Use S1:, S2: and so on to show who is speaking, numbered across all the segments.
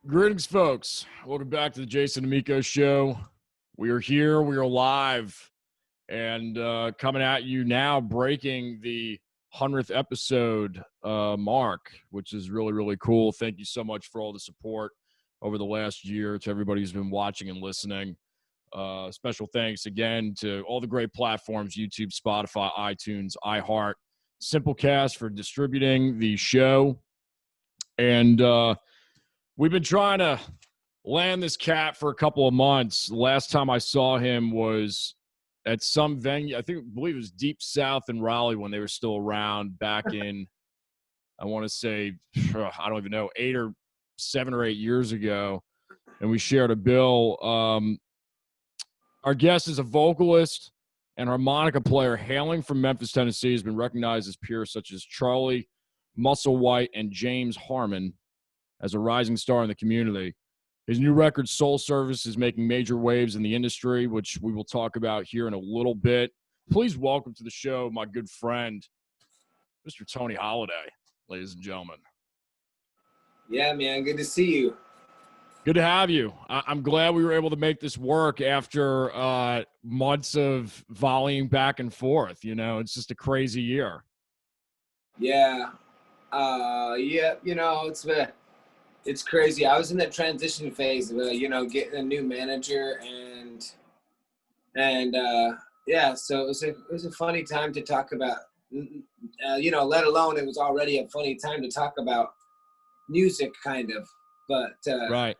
S1: Greetings, folks. Welcome back to the Jason Damico Show. We are here. We are live and coming at you now, breaking the 100th episode mark, which is really, really cool. Thank you so much for all the support over the last year to everybody who's been watching and listening. Special thanks again to all the great platforms, YouTube, Spotify, iTunes, iHeart, Simplecast for distributing the show. And we've been trying to land this cat for a couple of months. The last time I saw him was at some venue. I believe it was Deep South in Raleigh when they were still around back in, I want to say, I don't even know, 7 or 8 years ago. And we shared a bill. Our guest is a vocalist and harmonica player hailing from Memphis, Tennessee. Has been recognized as peers such as Charlie Musselwhite and James Harmon as a rising star in the community. His new record, Soul Service, is making major waves in the industry, which we will talk about here in a little bit. Please welcome to the show my good friend, Mr. Tony Holiday, ladies and gentlemen.
S2: Yeah, man. Good to see you.
S1: Good to have you. I'm glad we were able to make this work after months of volleying back and forth. You know, it's just a crazy year.
S2: Yeah. It's crazy. I was in the transition phase of, getting a new manager so it was a funny time to talk about, let alone it was already a funny time to talk about music kind of,
S1: Right.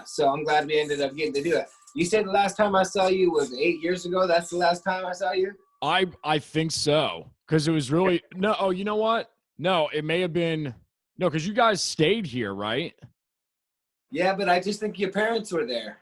S2: So I'm glad we ended up getting to do it. You said the last time I saw you was 8 years ago. That's the last time I saw you?
S1: I think so. Because it was really – no, oh, you know what? No, it may have been – no, because you guys stayed here, right?
S2: Yeah, but I just think your parents were there.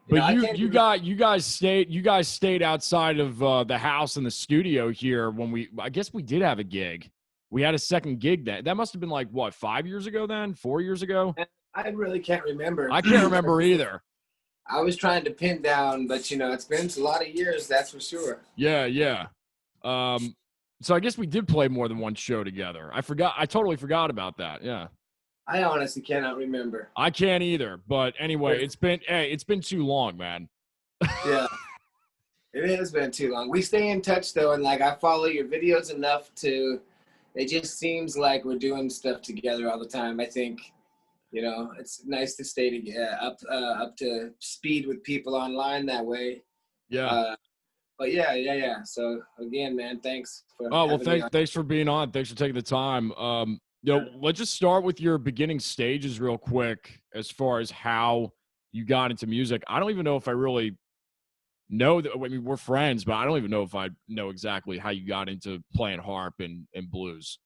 S1: But you guys stayed outside of the house and the studio here when I guess we did have a gig. We had a second gig then. That must have been like, what, 5 years ago then? 4 years ago?
S2: I really can't remember.
S1: I can't remember either.
S2: I was trying to pin down, but, it's been a lot of years, that's for sure.
S1: Yeah. So I guess we did play more than one show together. I totally forgot about that, yeah.
S2: I honestly cannot remember.
S1: I can't either. But anyway, it's been too long, man.
S2: Yeah. It has been too long. We stay in touch, though, and, I follow your videos enough to – it just seems like we're doing stuff together all the time. I think, it's nice to stay up to speed with people online that way.
S1: Yeah.
S2: But yeah. So again, man, thanks for
S1: thanks for being on. Thanks for taking the time. Let's just start with your beginning stages real quick as far as how you got into music. I don't even know if I really know that. I mean, we're friends, but I don't even know if I know exactly how you got into playing harp and blues.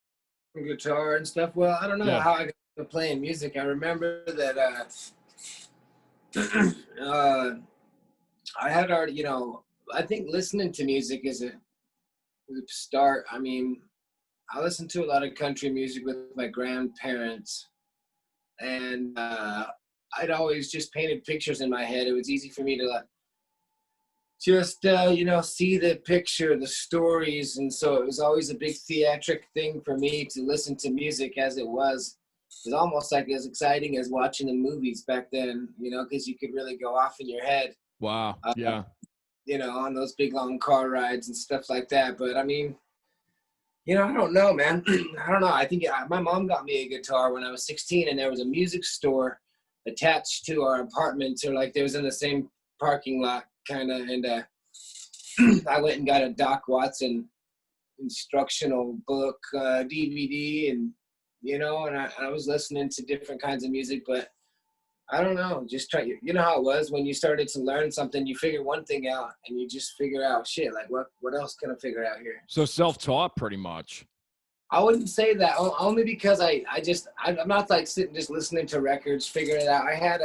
S2: Guitar and stuff. Well, I don't know how I got into playing music. I remember that I had already, I think listening to music is a start. I mean, I listened to a lot of country music with my grandparents, and I'd always just painted pictures in my head. It was easy for me to see the picture, the stories. And so it was always a big theatric thing for me to listen to music as it was. It was almost like as exciting as watching the movies back then, because you could really go off in your head.
S1: Wow. Yeah.
S2: On those big long car rides and stuff like that. But I mean, I don't know, man. I don't know. I think my mom got me a guitar when I was 16, and there was a music store attached to our apartment. So they was in the same parking lot kind of, and I went and got a Doc Watson instructional book DVD, and and I was listening to different kinds of music, but I don't know, just try. How it was when you started to learn something, you figure one thing out and you just figure out shit, like what else can I figure out here?
S1: So self-taught pretty much.
S2: I wouldn't say that, only because I'm not sitting just listening to records figuring it out. I had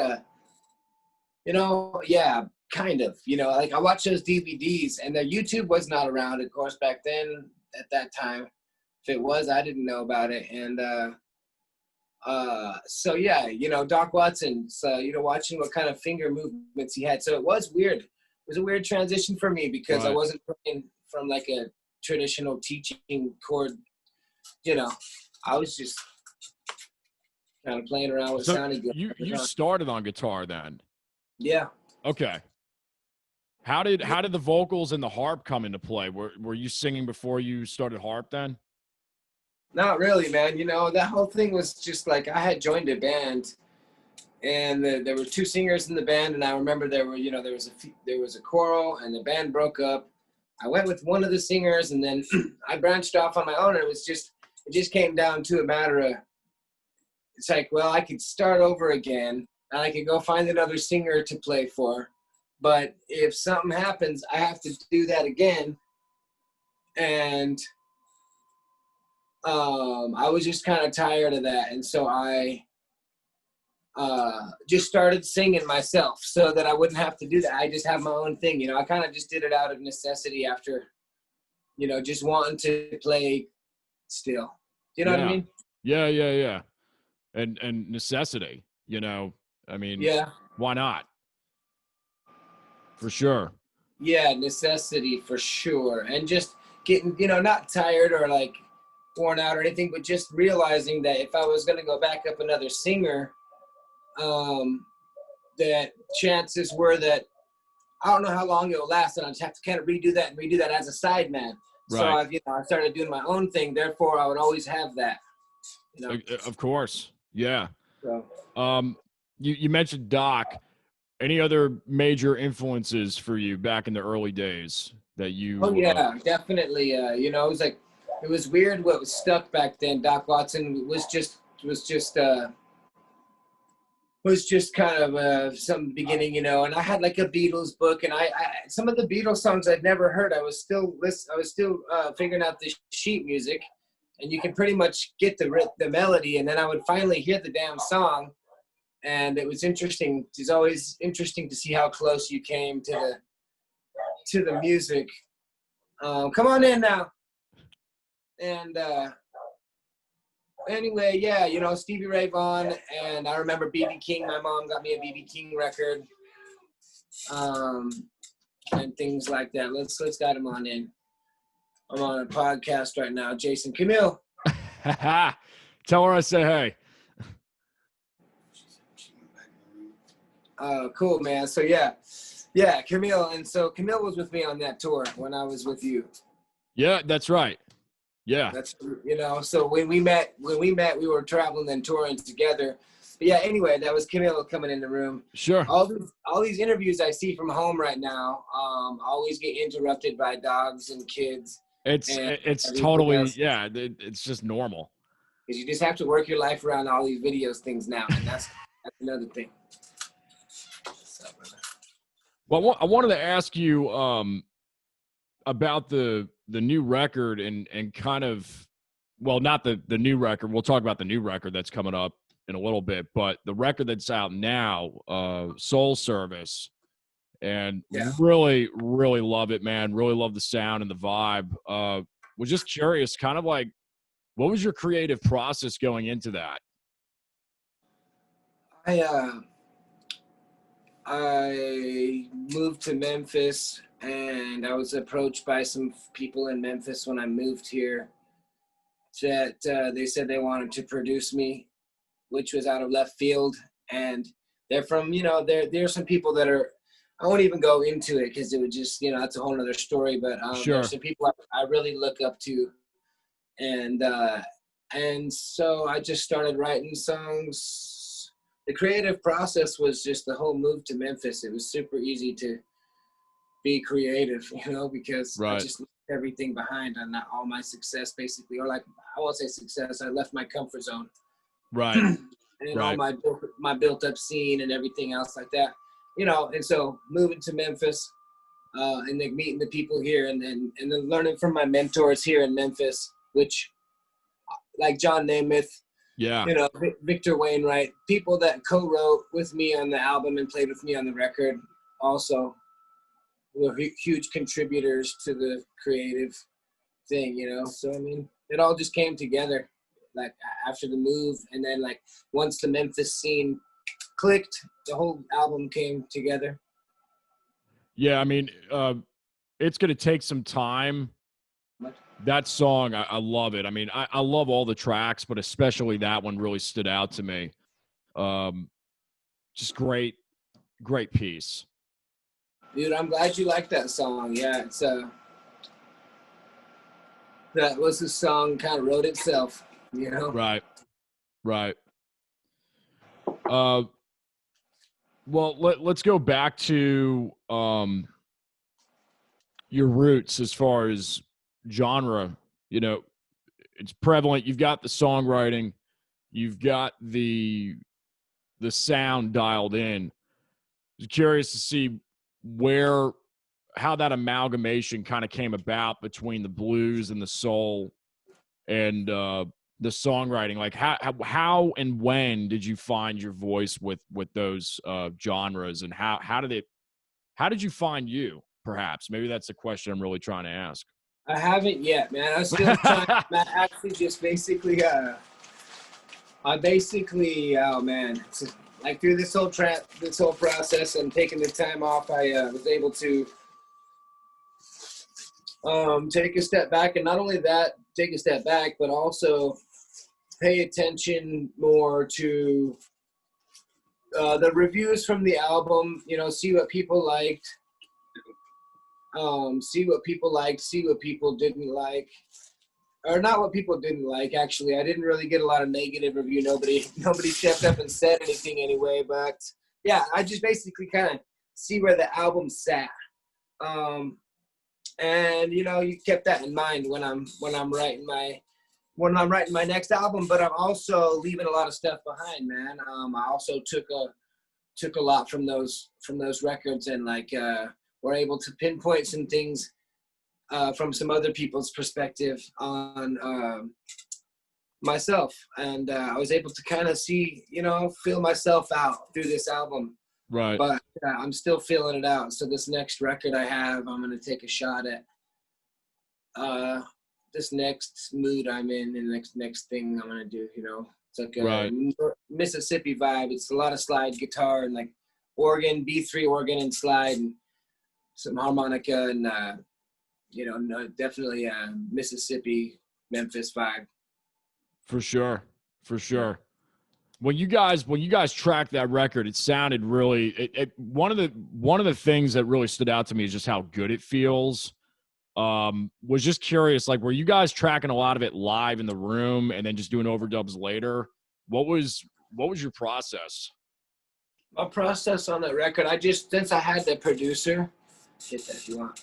S2: kind of, I watched those DVDs, and the YouTube was not around, of course, back then at that time. If it was, I didn't know about it. And Doc Watson, so, watching what kind of finger movements he had. So it was weird. It was a weird transition for me because I wasn't playing from a traditional teaching chord. I was just kind of playing around with
S1: So
S2: sounding good.
S1: you started on guitar then?
S2: Yeah.
S1: Okay. How did the vocals and the harp come into play? Were you singing before you started harp then?
S2: Not really, man. You know, that whole thing was just like I had joined a band, and there were two singers in the band, and I remember there was a choral, and the band broke up. I went with one of the singers, and then I branched off on my own, and it just came down to a matter of, it's like, well, I could start over again, and I could go find another singer to play for, but if something happens, I have to do that again, and I was just kind of tired of that, and so I just started singing myself so that I wouldn't have to do that. I just have my own thing, you know. I kind of just did it out of necessity after, you know, just wanting to play still. You know what I
S1: Yeah.
S2: mean?
S1: Yeah. And necessity, you know. I mean,
S2: Yeah.
S1: why not? For sure.
S2: Yeah, necessity for sure. And just getting, you know, not tired or like worn out or anything, but just realizing that if I was going to go back up another singer, that chances were that I don't know how long it'll last, and I just have to kind of redo that as a side man. So
S1: Right.
S2: I started doing my own thing. Therefore, I would always have that. You know.
S1: Of course. Yeah.
S2: So.
S1: You mentioned Doc. Any other major influences for you back in the early days that you?
S2: Oh yeah, definitely. You know, it was weird what was stuck back then. Doc Watson was just kind of some beginning, you know. And I had like a Beatles book, and I some of the Beatles songs I'd never heard. I was still figuring out the sheet music, and you can pretty much get the melody, and then I would finally hear the damn song, and it was interesting. It's always interesting to see how close you came to the music. Come on in now. And anyway, yeah, you know, Stevie Ray Vaughan, and I remember B.B. King. My mom got me a B.B. King record, and things like that. Let's get him on in. I'm on a podcast right now. Jason, Camille.
S1: Tell her I say hey.
S2: Cool, man. So yeah, Camille, and so Camille was with me on that tour when I was with you.
S1: Yeah, that's right. Yeah.
S2: That's, you know, so when we met, we were traveling and touring together. But yeah, anyway, that was Camilo coming in the room.
S1: Sure.
S2: All these interviews I see from home right now, always get interrupted by dogs and kids.
S1: It's totally else. Yeah. It's just normal.
S2: Because you just have to work your life around all these videos things now, and that's another thing.
S1: Well, I wanted to ask you about the new record and kind of, well, not the new record. We'll talk about the new record that's coming up in a little bit, but the record that's out now, Soul Service, and really, really love it, man. Really love the sound and the vibe. Was just curious, kind of like, what was your creative process going into that?
S2: I moved to Memphis, and I was approached by some people in Memphis when I moved here that they said they wanted to produce me, which was out of left field. And they're from, you know, there's some people that are, I won't even go into it because it would just, you know, that's a whole other story. But
S1: sure.
S2: There's some people I really look up to. And so I just started writing songs. The creative process was just the whole move to Memphis. It was super easy to be creative, you know, because I just left everything behind on all my success, basically. Or like, I won't say success. I left my comfort zone.
S1: Right.
S2: And all my built up scene and everything else like that, you know. And so moving to Memphis, and then meeting the people here, and then learning from my mentors here in Memphis, which like John Namath, you know, Victor Wainwright, people that co-wrote with me on the album and played with me on the record, also were huge contributors to the creative thing, you know. So I mean, it all just came together, like after the move, and then like once the Memphis scene clicked, the whole album came together.
S1: Yeah, I mean, it's going to take some time That song, I love it. I mean, I love all the tracks, but especially that one really stood out to me. Just great piece.
S2: Dude, I'm glad you like that song. Yeah, it's that was the song kind of wrote itself, you know.
S1: Right. Right. Well, let's go back to your roots as far as genre. You know, it's prevalent. You've got the songwriting, you've got the sound dialed in. I'm curious to see how that amalgamation kind of came about between the blues and the soul and the songwriting. Like how and when did you find your voice with those genres, and how did you find you? Perhaps maybe that's the question I'm really trying to ask.
S2: I haven't yet, man. I'm still trying. I actually just basically, oh man, like through this whole process and taking the time off, I was able to take a step back, and not only that, take a step back, but also pay attention more to the reviews from the album. You know, see what people liked, see what people didn't like. Or not what people didn't like, actually. I didn't really get a lot of negative review. Nobody stepped up and said anything anyway. But yeah, I just basically kind of see where the album sat. And you know, you kept that in mind when I'm writing my next album. But I'm also leaving a lot of stuff behind, man. I also took a lot from those records, and like were able to pinpoint some things from some other people's perspective on myself. And I was able to kind of see, you know, feel myself out through this album.
S1: Right.
S2: But I'm still feeling it out. So this next record I have, I'm going to take a shot at this next mood I'm in, and next thing I'm going to do, you know. It's like a Mississippi vibe. It's a lot of slide guitar and like organ, B3 organ and slide, and some harmonica, and you know, no, definitely a Mississippi, Memphis vibe.
S1: For sure. When you guys tracked that record, it sounded really. One of the things that really stood out to me is just how good it feels. Was just curious, like, were you guys tracking a lot of it live in the room and then just doing overdubs later? What was your process?
S2: My process on that record, since I had the producer, hit that if you want.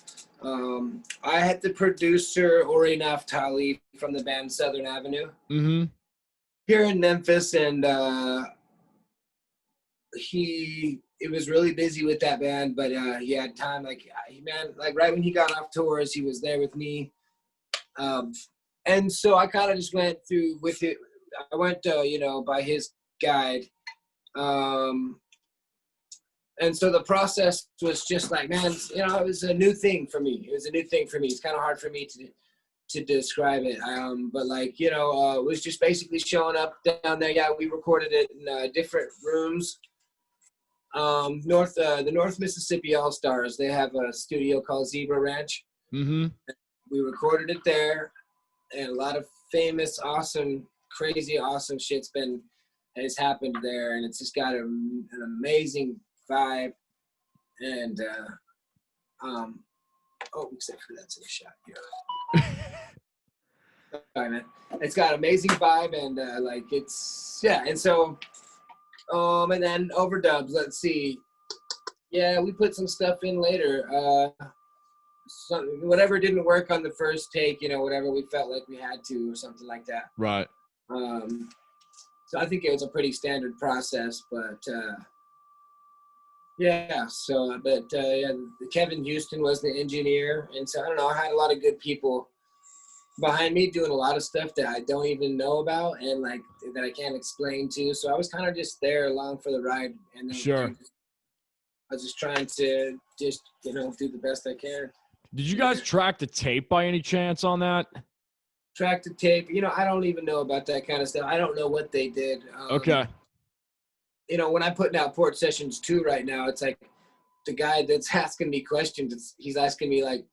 S2: I had the producer Ori Naftali from the band Southern Avenue here in Memphis, and it was really busy with that band, but he had time. Like right when he got off tours, he was there with me, and so I kind of just went through with it. I went, you know, by his guide. And so the process was just like, man, you know, it was a new thing for me. It's kind of hard for me to describe it. But like, you know, it was just basically showing up down there. Yeah, we recorded it in different rooms. The North Mississippi All Stars, they have a studio called Zebra Ranch. We recorded it there, and a lot of famous, awesome, crazy, awesome shit's has happened there, and it's just got an amazing vibe. And except for that's in a shot here. Sorry, man. It's got amazing vibe, and like it's, yeah. And so and then overdubs, let's see, yeah, we put some stuff in later, whatever didn't work on the first take, you know, whatever we felt like we had to, or something like that.
S1: Right.
S2: So I think it was a pretty standard process, but yeah. So, but yeah, Kevin Houston was the engineer, and so I don't know. I had a lot of good people behind me doing a lot of stuff that I don't even know about, and like that I can't explain to. So I was kind of just there along for the ride, and then
S1: sure.
S2: I was just trying to just, you know, do the best I can.
S1: Did you guys track the tape by any chance on that?
S2: Track the tape, you know, I don't even know about that kind of stuff. I don't know what they did.
S1: Okay.
S2: You know, when I'm putting out Port Sessions 2 right now, it's like the guy that's asking me questions, he's asking me like,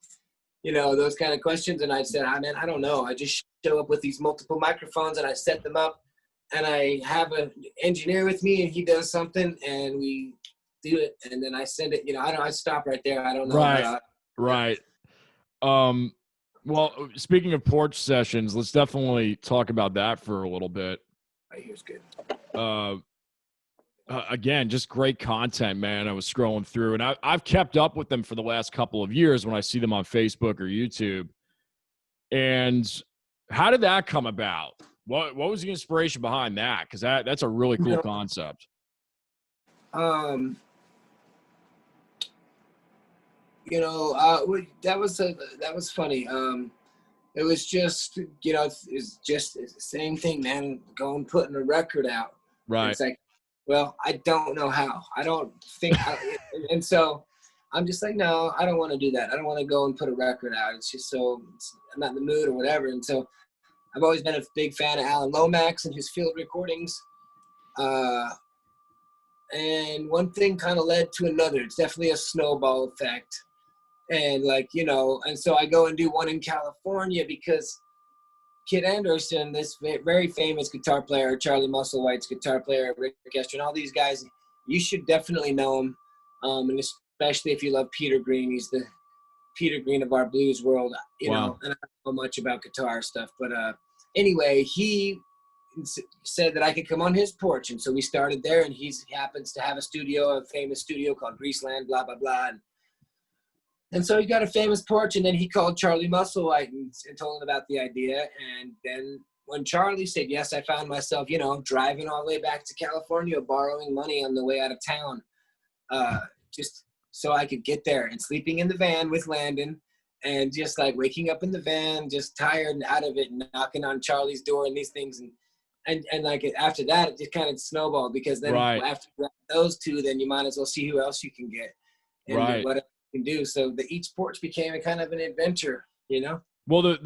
S2: those kind of questions. And I said, man, I don't know. I just show up with these multiple microphones and I set them up, and I have an engineer with me and he does something and we do it. And then I send it, I stop right there. I don't know.
S1: Right. Well, speaking of porch sessions, let's definitely talk about that for a little bit.
S2: Right here's good.
S1: Again, just great content, man. I was scrolling through, and I've kept up with them for the last couple of years when I see them on Facebook or YouTube. And how did that come about? What was the inspiration behind that? Because that's a really cool concept.
S2: That was funny. It was just, it's just the same thing, man. Going putting a record out.
S1: Right.
S2: It's like, well, I don't know how. I don't think, and so I'm just like, no, I don't want to do that. I don't want to go and put a record out. It's just I'm not in the mood or whatever. And so I've always been a big fan of Alan Lomax and his field recordings. And one thing kind of led to another. It's definitely a snowball effect. And and so I go and do one in California because Kid Anderson, this very famous guitar player, Charlie Musselwhite's guitar player, Rick Esther, and all these guys, you should definitely know him. And especially if you love Peter Green. He's the Peter Green of our blues world,
S1: Wow.
S2: and I don't know much about guitar stuff. But anyway, he said that I could come on his porch. And so we started there, and he happens to have a famous studio called Greaseland, blah, blah, blah. And so he got a famous porch, and then he called Charlie Musselwhite and told him about the idea. And then when Charlie said yes, I found myself, driving all the way back to California, borrowing money on the way out of town, just so I could get there, and sleeping in the van with Landon, and just like waking up in the van, just tired and out of it, and knocking on Charlie's door and these things. And like after that, it just kind of snowballed, because then after those two, then you might as well see who else you can get and whatever you can do. So each porch became a kind of an adventure,
S1: Well,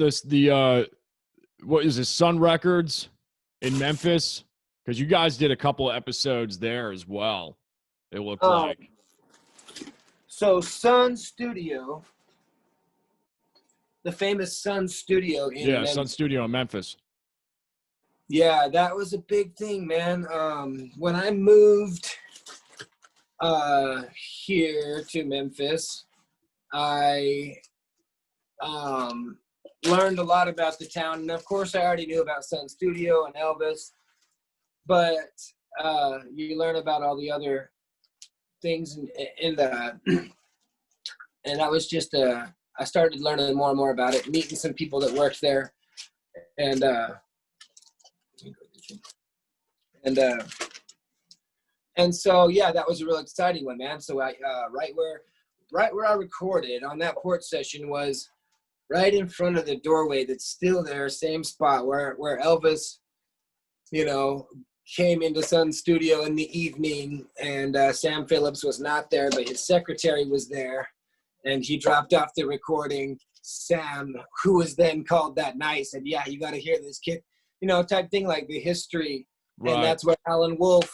S1: what is this, Sun Records in Memphis? Because you guys did a couple of episodes there as well, it looked like.
S2: So Sun Studio, the famous Sun Studio in Memphis.
S1: Sun Studio in Memphis.
S2: Yeah, that was a big thing, man. When I moved here to Memphis, I learned a lot about the town. And of course, I already knew about Sun Studio and Elvis, but you learn about all the other things in the, and I was just, I started learning more and more about it, meeting some people that worked there. And so, yeah, that was a real exciting one, man. So I, right where I recorded on that porch session was right in front of the doorway that's still there, same spot where Elvis, came into Sun Studio in the evening, and Sam Phillips was not there, but his secretary was there, and he dropped off the recording. Sam, who was then called that night, said, yeah, you got to hear this kid, type thing, like the history. Right. And that's where Alan Wolf,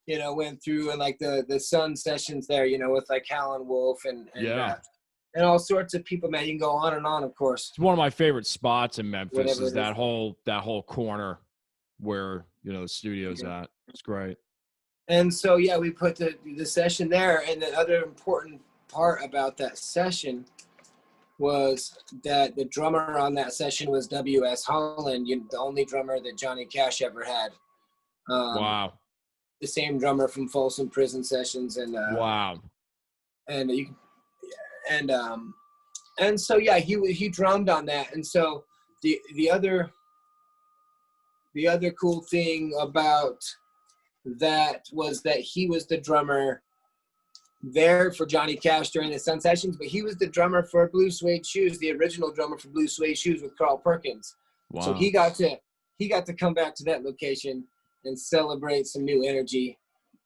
S2: went through, and like the Sun sessions there, with like Alan Wolf and all sorts of people, man. You can go on and on, of course.
S1: It's one of my favorite spots in Memphis, is that whole corner where, the studio's at. It's great.
S2: And so, yeah, we put the session there. And the other important part about that session was that the drummer on that session was W.S. Holland, the only drummer that Johnny Cash ever had.
S1: Wow.
S2: The same drummer from Folsom Prison Sessions. And
S1: wow.
S2: And so, yeah, he drummed on that. And so the other cool thing about that was that he was the drummer there for Johnny Cash during the Sun sessions, but he was the drummer for Blue Suede Shoes, the original drummer for Blue Suede Shoes with Carl Perkins. Wow. So he got to come back to that location and celebrate some new energy,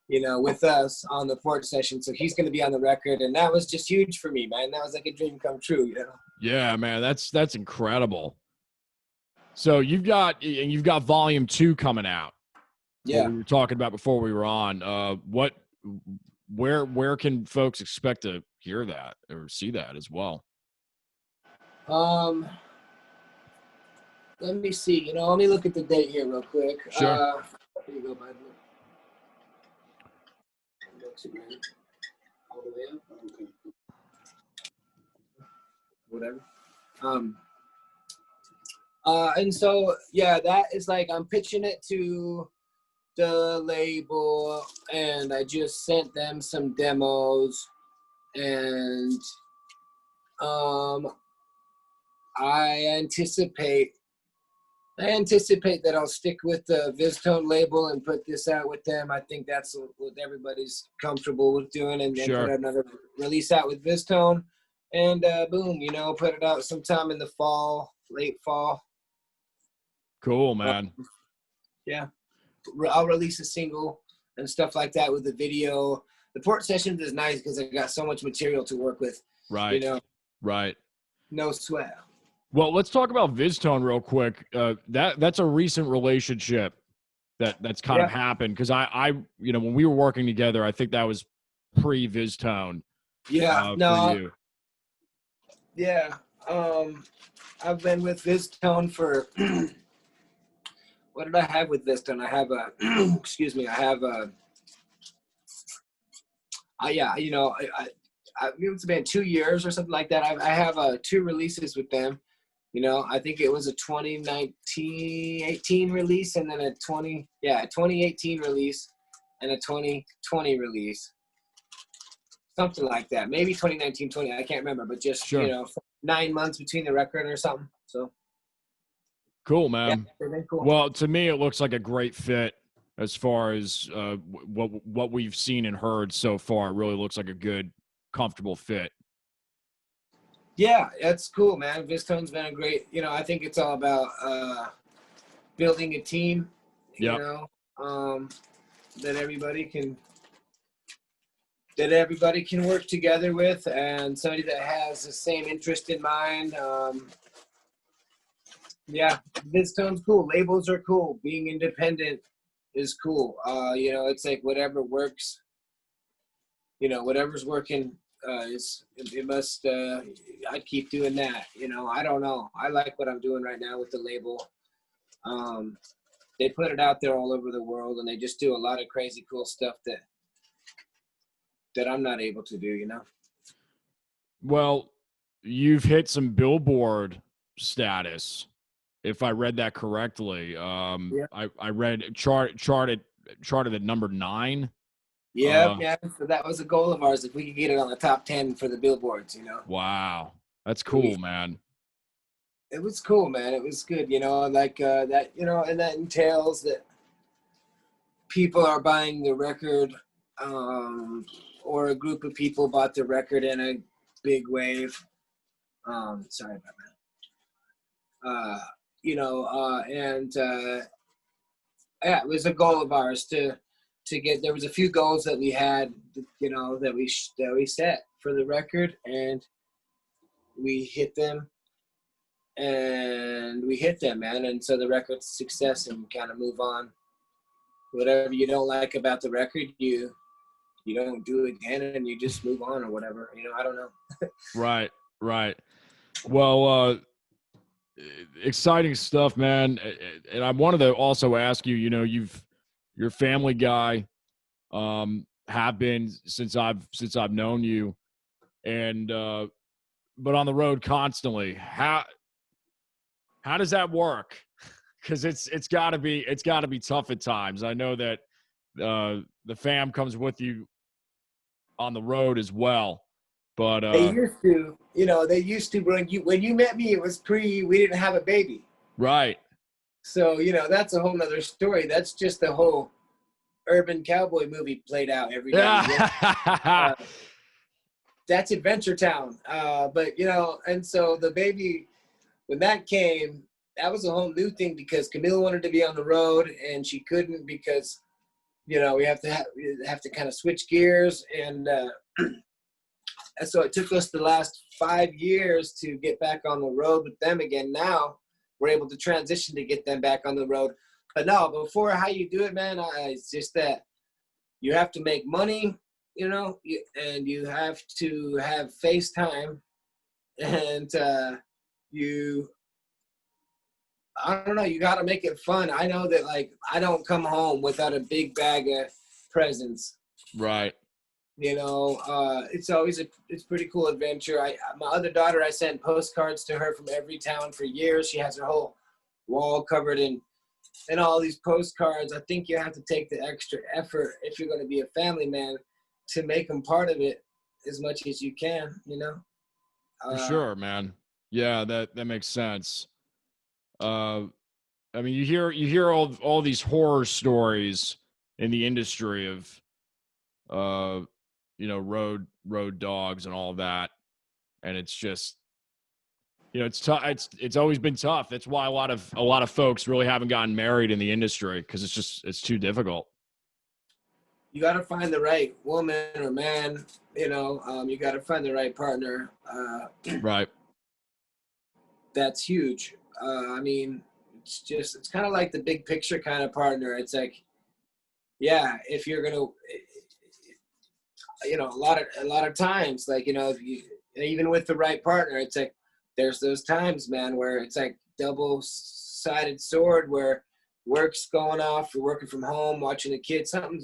S2: with us on the porch session. So he's going to be on the record, and that was just huge for me, man. That was like a dream come true,
S1: Yeah, man, that's incredible. So you've got volume 2 coming out.
S2: Yeah.
S1: What we were talking about before we were on. Where can folks expect to hear that or see that as well?
S2: Um, let me see. Let me look at the date here real quick.
S1: Sure.
S2: Here you go, bud. All the way up. Okay. Whatever. And so that is like I'm pitching it to the label, and I just sent them some demos, and I anticipate that I'll stick with the VizTone label and put this out with them. I think that's what everybody's comfortable with doing, and then
S1: Sure.
S2: put another release out with VizTone, and boom, put it out sometime in the fall, late fall.
S1: Cool, man.
S2: Yeah, I'll release a single and stuff like that with the video. The port sessions is nice because I got so much material to work with.
S1: Right. Right.
S2: No sweat.
S1: Well, let's talk about VizTone real quick. That's a recent relationship that's kind of happened, because I when we were working together, I think that was pre VizTone.
S2: Yeah.
S1: For you.
S2: Yeah. I've been with VizTone for what did I have with VizTone? I have a excuse me. I have a it's been 2 years or something like that. I have 2 releases with them. I think it was a 2018 release, and then a 2018 release and a 2020 release. Something like that. Maybe 2019, 20, I can't remember, but just,
S1: Sure.
S2: 9 months between the record or something. So
S1: cool, man.
S2: Yeah, cool.
S1: Well, to me, it looks like a great fit as far as what we've seen and heard so far. It really looks like a good, comfortable fit.
S2: Yeah, that's cool, man. VizTone's been a great, I think it's all about building a team, that everybody can work together with, and somebody that has the same interest in mind. VizTone's cool. Labels are cool. Being independent is cool. It's like whatever works, whatever's working I'd keep doing that. I don't know. I like what I'm doing right now with the label. They put it out there all over the world, and they just do a lot of crazy cool stuff that I'm not able to do,
S1: Well, you've hit some Billboard status, if I read that correctly. I read charted at number 9.
S2: Yeah. So that was a goal of ours, if we could get it on the top 10 for the billboards,
S1: Wow, that's cool, man.
S2: It was cool, man. It was good, like that, and that entails that people are buying the record, or a group of people bought the record in a big wave. Sorry about that. It was a goal of ours to get. There was a few goals that we had, that we set for the record, and we hit them. Man. And so the record's a success, and kind of move on. Whatever you don't like about the record, you don't do it again, and you just move on, or whatever. I don't know.
S1: Right. Well, exciting stuff, man. And I wanted to also ask you, you're a family guy, have been since I've known you, and but on the road constantly. How does that work? Because it's got to be tough at times. I know that the fam comes with you on the road as well, but
S2: they used to when you met me, it was we didn't have a baby.
S1: Right.
S2: So that's a whole nother story. That's just the whole urban cowboy movie played out every day. That's Adventure Town. But and so the baby, when that came, that was a whole new thing, because Camille wanted to be on the road, and she couldn't, because we have to kind of switch gears, and so it took us the last 5 years to get back on the road with them again. Now we're able to transition to get them back on the road. But no, before, how you do it, man, it's just that you have to make money, and you have to have FaceTime, and I don't know, you got to make it fun. I know that, like, I don't come home without a big bag of presents.
S1: Right.
S2: You know, it's always it's pretty cool adventure. My other daughter, I sent postcards to her from every town for years. She has her whole wall covered in all these postcards. I think you have to take the extra effort if you're going to be a family man to make them part of it as much as you can, you know?
S1: For sure, man. Yeah, that makes sense. I mean, you hear all these horror stories in the industry of road dogs and all that, and it's just, it's tough. It's always been tough. That's why a lot of folks really haven't gotten married in the industry, because it's too difficult.
S2: You got to find the right woman or man, you got to find the right partner.
S1: Right.
S2: That's huge. I mean, it's kind of like the big picture kind of partner. It's like, yeah, if you're going to, a lot of times, like, if you, even with the right partner, it's like, there's those times, man, where it's like double-sided sword, where work's going off, you're working from home, watching the kids, something,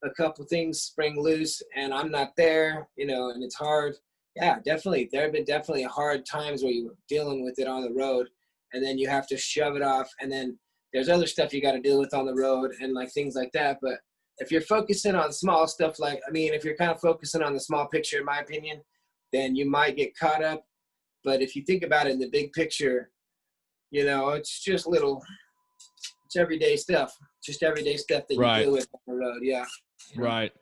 S2: a couple things spring loose and I'm not there, and it's hard. Yeah, definitely. There have been definitely hard times where you're dealing with it on the road, and then you have to shove it off, and then there's other stuff you got to deal with on the road and like things like that. But if you're focusing on small stuff, if you're kind of focusing on the small picture, in my opinion, then you might get caught up. But if you think about it in the big picture, it's just it's everyday stuff. Just everyday stuff that you deal with on the road. Yeah.
S1: Right.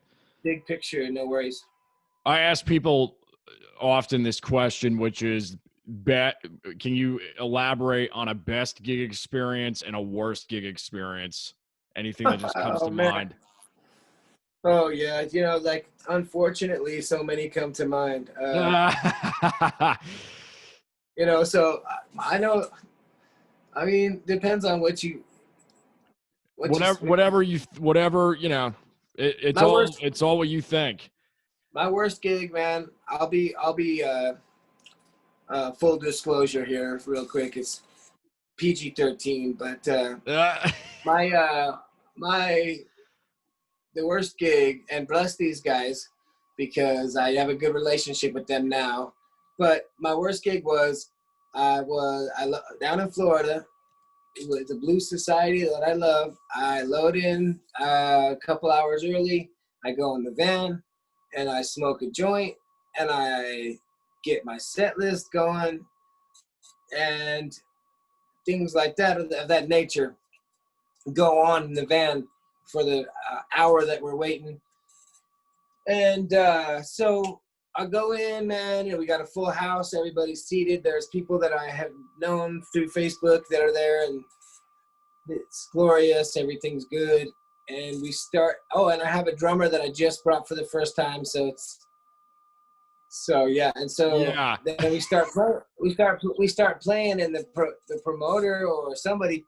S2: Big picture, no worries.
S1: I ask people often this question, which is, can you elaborate on a best gig experience and a worst gig experience? Anything that just comes to mind?
S2: Oh yeah, unfortunately, so many come to mind. So I know. I mean, depends on what
S1: it's all what you think.
S2: My worst gig, man. I'll be full disclosure here, real quick. It's PG-13, but the worst gig, and bless these guys because I have a good relationship with them now. But my worst gig was down in Florida. It was the Blues Society that I love. I load in a couple hours early. I go in the van and I smoke a joint and I get my set list going and things like that of that nature go on in the van for the hour that we're waiting. And so I go in, man, and we got a full house. Everybody's seated. There's people that I have known through Facebook that are there, and it's glorious. Everything's good. And we start, and I have a drummer that I just brought for the first time. So yeah. And so then we start playing, and the promoter or somebody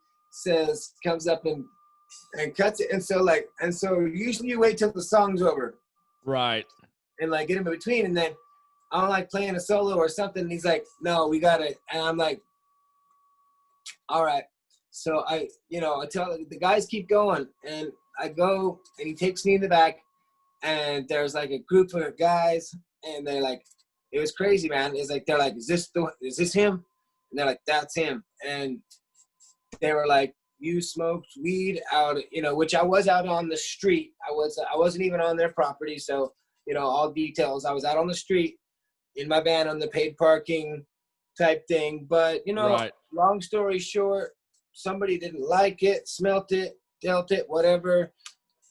S2: comes up and cuts it. And so usually you wait till the song's over.
S1: Right.
S2: And like get in between, and then I don't like playing a solo or something. And he's like, no, we got it. And I'm like, all right. So I tell the guys keep going, and I go, and he takes me in the back, and there's like a group of guys, and they're like, it was crazy, man. It's like, they're like, is this him? And they're like, that's him. And they were like, you smoked weed out, which I was out on the street. I wasn't even on their property. So, all details. I was out on the street in my van on the paid parking type thing. But,
S1: right.
S2: Long story short, somebody didn't like it, smelt it, dealt it, whatever,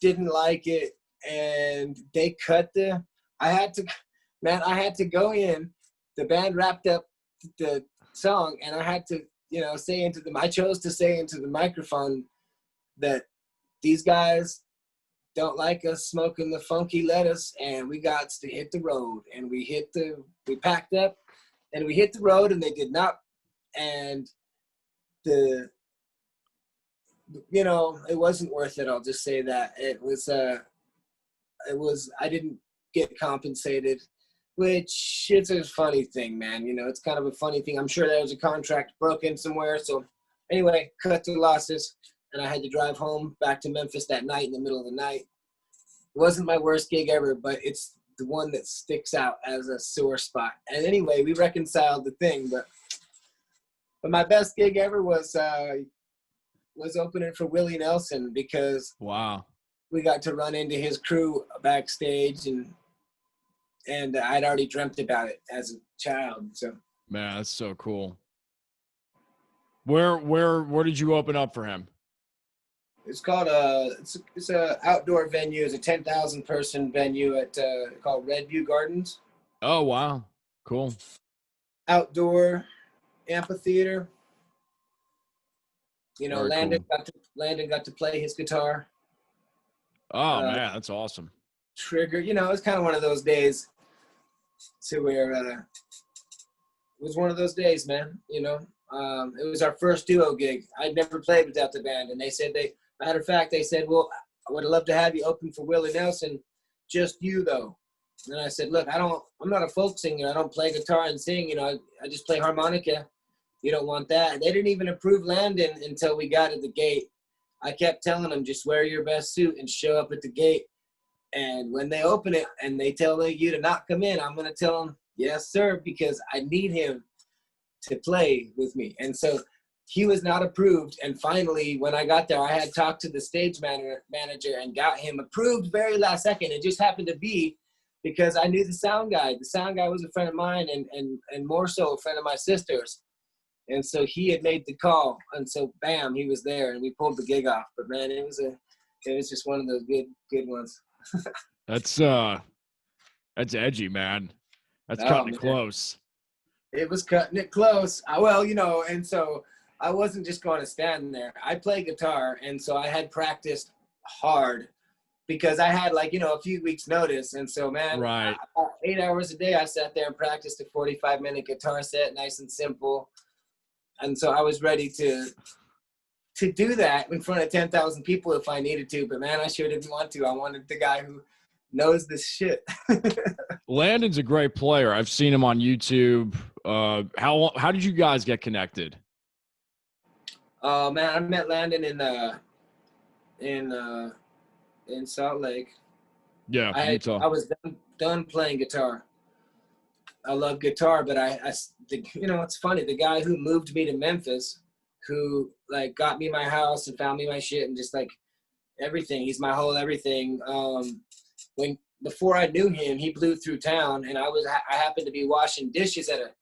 S2: didn't like it. And they cut I had to go in. The band wrapped up the song, and I had to, I chose to say into the microphone that these guys don't like us smoking the funky lettuce, and we got to hit the road. And we packed up and we hit the road, and they did not. And it wasn't worth it. I'll just say that it was, I didn't get compensated. which it's a funny thing, man. You know, it's kind of a funny thing. I'm sure there was a contract broken somewhere. So anyway, cut to losses, and I had to drive home back to Memphis that night in the middle of the night. It wasn't my worst gig ever, but it's the one that sticks out as a sore spot. And anyway, we reconciled the thing, but my best gig ever was opening for Willie Nelson, because
S1: Wow.
S2: we got to run into his crew backstage, and I'd already dreamt about it as a child. So
S1: Man, that's so cool. Where did you open up for him?
S2: it's called it's a outdoor venue. It's a 10,000 person venue at called Redview Gardens.
S1: Oh, wow. Cool.
S2: Outdoor amphitheater. You know,
S1: Very
S2: Landon got to play his guitar.
S1: Oh, man, that's awesome.
S2: Trigger, you know, it's kind of one of those days to where it was one of those days, man. You know, it was our first duo gig. I'd never played without the band, and they said matter of fact, they said, well, I would love to have you open for Willie Nelson, just you though. And I said, look, I'm not a folk singer. I don't play guitar and sing. You know, I just play harmonica. You don't want that. And they didn't even approve Landon until we got at the gate. I kept telling them, just wear your best suit and show up at the gate. And when they open it and they tell you to not come in, I'm going to tell them, yes, sir, because I need him to play with me. And so he was not approved. And finally, when I got there, I had talked to the stage manager and got him approved very last second. It just happened to be because I knew the sound guy. The sound guy was a friend of mine, and more so a friend of my sister's. And so he had made the call, and so bam, he was there, and we pulled the gig off. But man, it was just one of those good ones.
S1: That's edgy, man. That's
S2: Oh,
S1: cutting it
S2: man.
S1: close.
S2: It was cutting it close. Well, you know, and so I wasn't just going to stand there. I play guitar, and so I had practiced hard because I had, like, you know, a few weeks notice. And so, man,
S1: Right.
S2: 8 hours a day, I sat there and practiced a 45-minute guitar set, nice and simple. And so I was ready to do that in front of 10,000 people if I needed to. But, man, I sure didn't want to. I wanted the guy who knows this shit.
S1: Landon's a great player. I've seen him on YouTube. How did you guys get connected?
S2: Man, I met Landon in Salt Lake.
S1: Yeah, Utah.
S2: I was done playing guitar. I love guitar, but you know, it's funny. The guy who moved me to Memphis, who like got me my house and found me my shit and just like everything. He's my whole everything. Before I knew him, he blew through town, and I happened to be washing dishes at a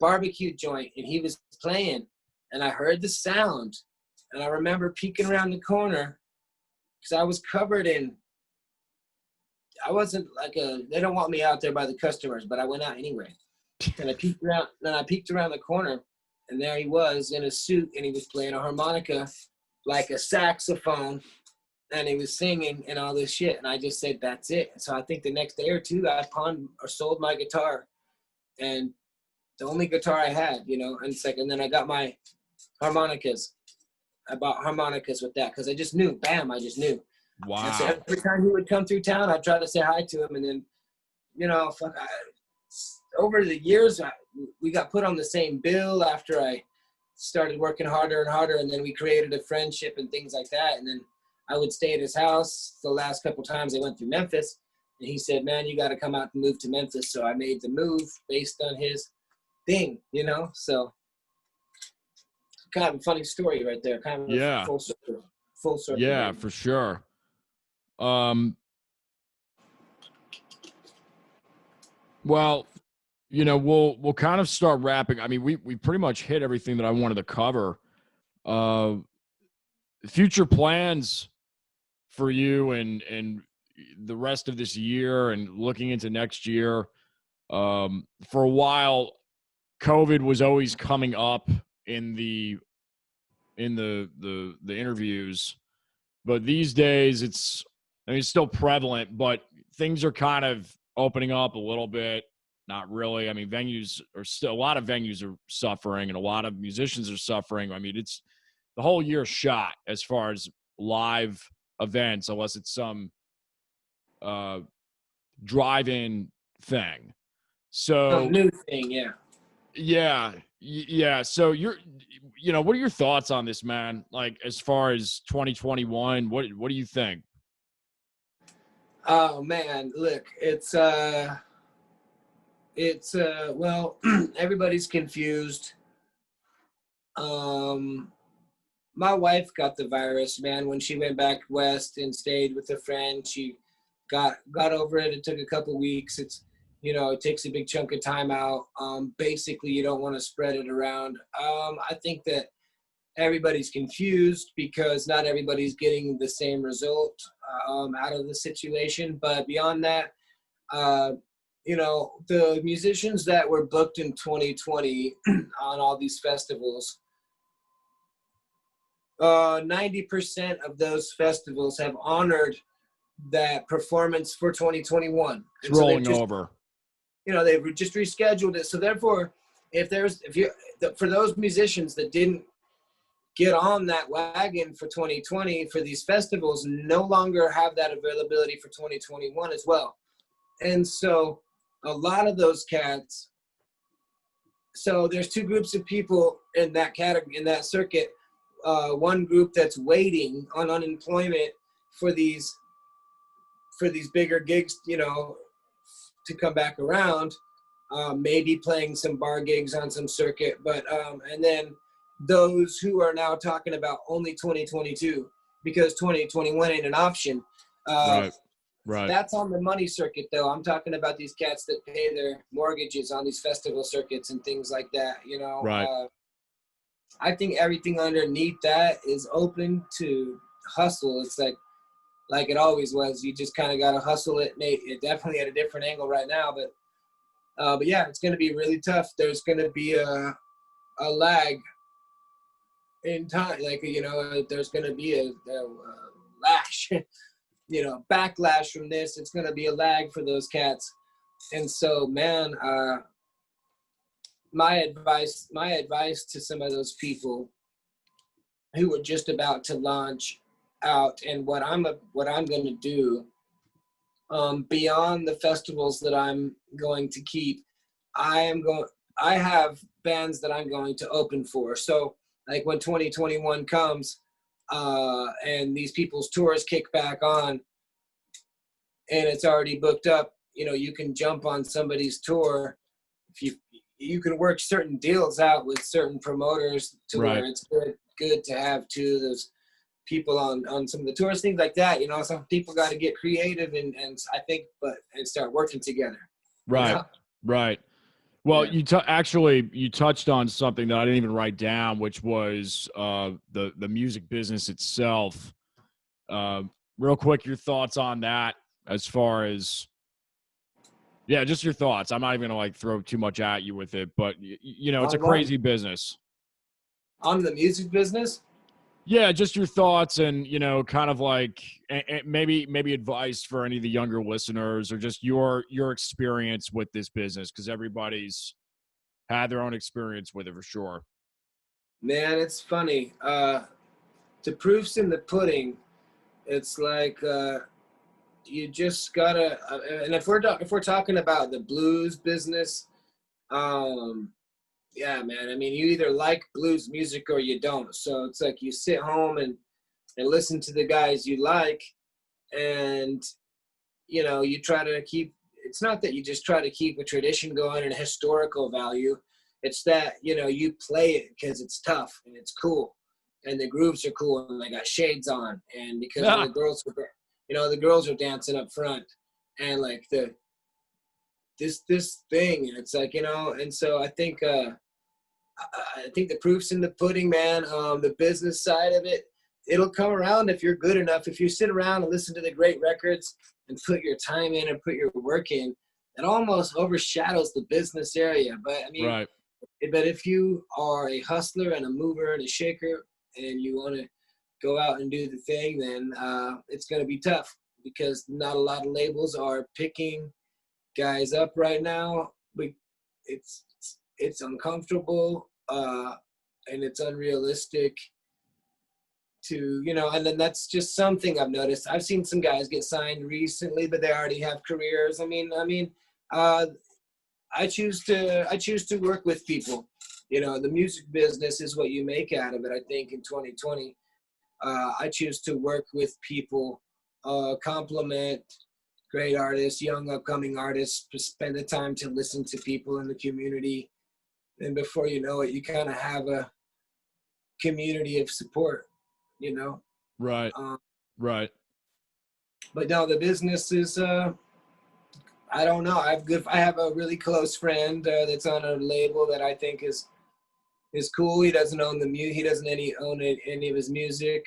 S2: barbecue joint, and he was playing, and I heard the sound, and I remember peeking around the corner because I was covered in. I wasn't like they don't want me out there by the customers, but I went out anyway. And I peeked around the corner, and there he was in a suit, and he was playing a harmonica like a saxophone, and he was singing and all this shit. And I just said, that's it. So I think the next day or two, I pawned or sold my guitar, and the only guitar I had, you know, and then I got my harmonicas. I bought harmonicas with that because I just knew, bam, I just knew.
S1: Wow.
S2: And so every time he would come through town, I'd try to say hi to him. And then, you know, over the years, we got put on the same bill after I started working harder and harder. And then we created a friendship and things like that. And then I would stay at his house the last couple times I went through Memphis. And he said, man, you got to come out and move to Memphis. So I made the move based on his thing, you know? So kind of a funny story right there. Kind of
S1: Yeah.
S2: Full circle.
S1: Yeah,
S2: maybe.
S1: for sure. Well, you know, we'll kind of start wrapping. I mean, we pretty much hit everything that I wanted to cover. Future plans for you and the rest of this year and looking into next year. For a while, COVID was always coming up in the interviews, but these days it's still prevalent, but things are kind of opening up a little bit. Not really. I mean, a lot of venues are suffering and a lot of musicians are suffering. I mean, it's the whole year shot as far as live events, unless it's some drive-in thing. So
S2: New thing, yeah.
S1: yeah. So what are your thoughts on this, man? Like, as far as 2021, what do you think?
S2: Oh man, look, well, everybody's confused. Um, my wife got the virus, man, when she went back west and stayed with a friend. She got over it. It took a couple weeks. It takes a big chunk of time out. Basically, you don't want to spread it around. I think that everybody's confused because not everybody's getting the same result out of the situation. But beyond that, uh, the musicians that were booked in 2020 on all these festivals, 90% of those festivals have honored that performance for 2021.
S1: It's
S2: And so
S1: rolling over.
S2: they've just rescheduled it. So therefore, for those musicians that didn't get on that wagon for 2020 for these festivals, no longer have that availability for 2021 as well. And so a lot of those cats, so there's two groups of people in that category, in that circuit. One group that's waiting on unemployment for these bigger gigs, to come back around, maybe playing some bar gigs on some circuit, but and then those who are now talking about only 2022 because 2021 ain't an option.
S1: Right.
S2: That's on the money circuit, though. I'm talking about these cats that pay their mortgages on these festival circuits and things like that.
S1: Right.
S2: I think everything underneath that is open to hustle. It's like it always was. You just kind of got to hustle it. It definitely at a different angle right now, but yeah, it's going to be really tough. There's going to be a lag in time. There's going to be a lash, backlash from this. It's going to be a lag for those cats. And so, man, my advice to some of those people who were just about to launch out, and what I'm going to do, beyond the festivals that I'm going to keep, I have bands that I'm going to open for. So like when 2021 comes, and these people's tours kick back on and it's already booked up, you can jump on somebody's tour. If you can work certain deals out with certain promoters to
S1: Right.
S2: where it's good to have two of those people on some of the tours, things like that. Some people got to get creative and I think, and start working together.
S1: Right. Right. Well,
S2: Yeah.
S1: you touched on something that I didn't even write down, which was the music business itself. Real quick, your thoughts on that, as far as, yeah, just your thoughts. I'm not even gonna throw too much at you with it, but it's a crazy business.
S2: On the music business?
S1: Yeah, just your thoughts and, kind of and maybe advice for any of the younger listeners, or just your experience with this business, because everybody's had their own experience with it for sure.
S2: Man, it's funny. The proof's in the pudding. It's like you just gotta, and if we're talking about the blues business, yeah, man. I mean, you either like blues music or you don't. So it's like you sit home and listen to the guys you like, and you try to keep. It's not that you just try to keep a tradition going and a historical value. It's that you play it because it's tough and it's cool, and the grooves are cool, and they got shades on, and because the girls the girls are dancing up front, and like this thing, and it's like, and so I think the proof's in the pudding, man. The business side of it, it'll come around if you're good enough. If you sit around and listen to the great records and put your time in and put your work in, it almost overshadows the business area. But I mean,
S1: Right.
S2: But if you are a hustler and a mover and a shaker, and you want to go out and do the thing, then it's going to be tough, because not a lot of labels are picking guys up right now. It's uncomfortable, and it's unrealistic to, and then that's just something I've noticed. I've seen some guys get signed recently, but they already have careers. I mean, I choose to work with people. You know, the music business is what you make out of it. I think in 2020, I choose to work with people, compliment great artists, young upcoming artists, to spend the time to listen to people in the community. And before you know it, you kind of have a community of support, you know?
S1: Right.
S2: Um,
S1: Right.
S2: but no, the business is, I don't know. I have a really close friend that's on a label that I think is cool. He doesn't own he doesn't own any of his music,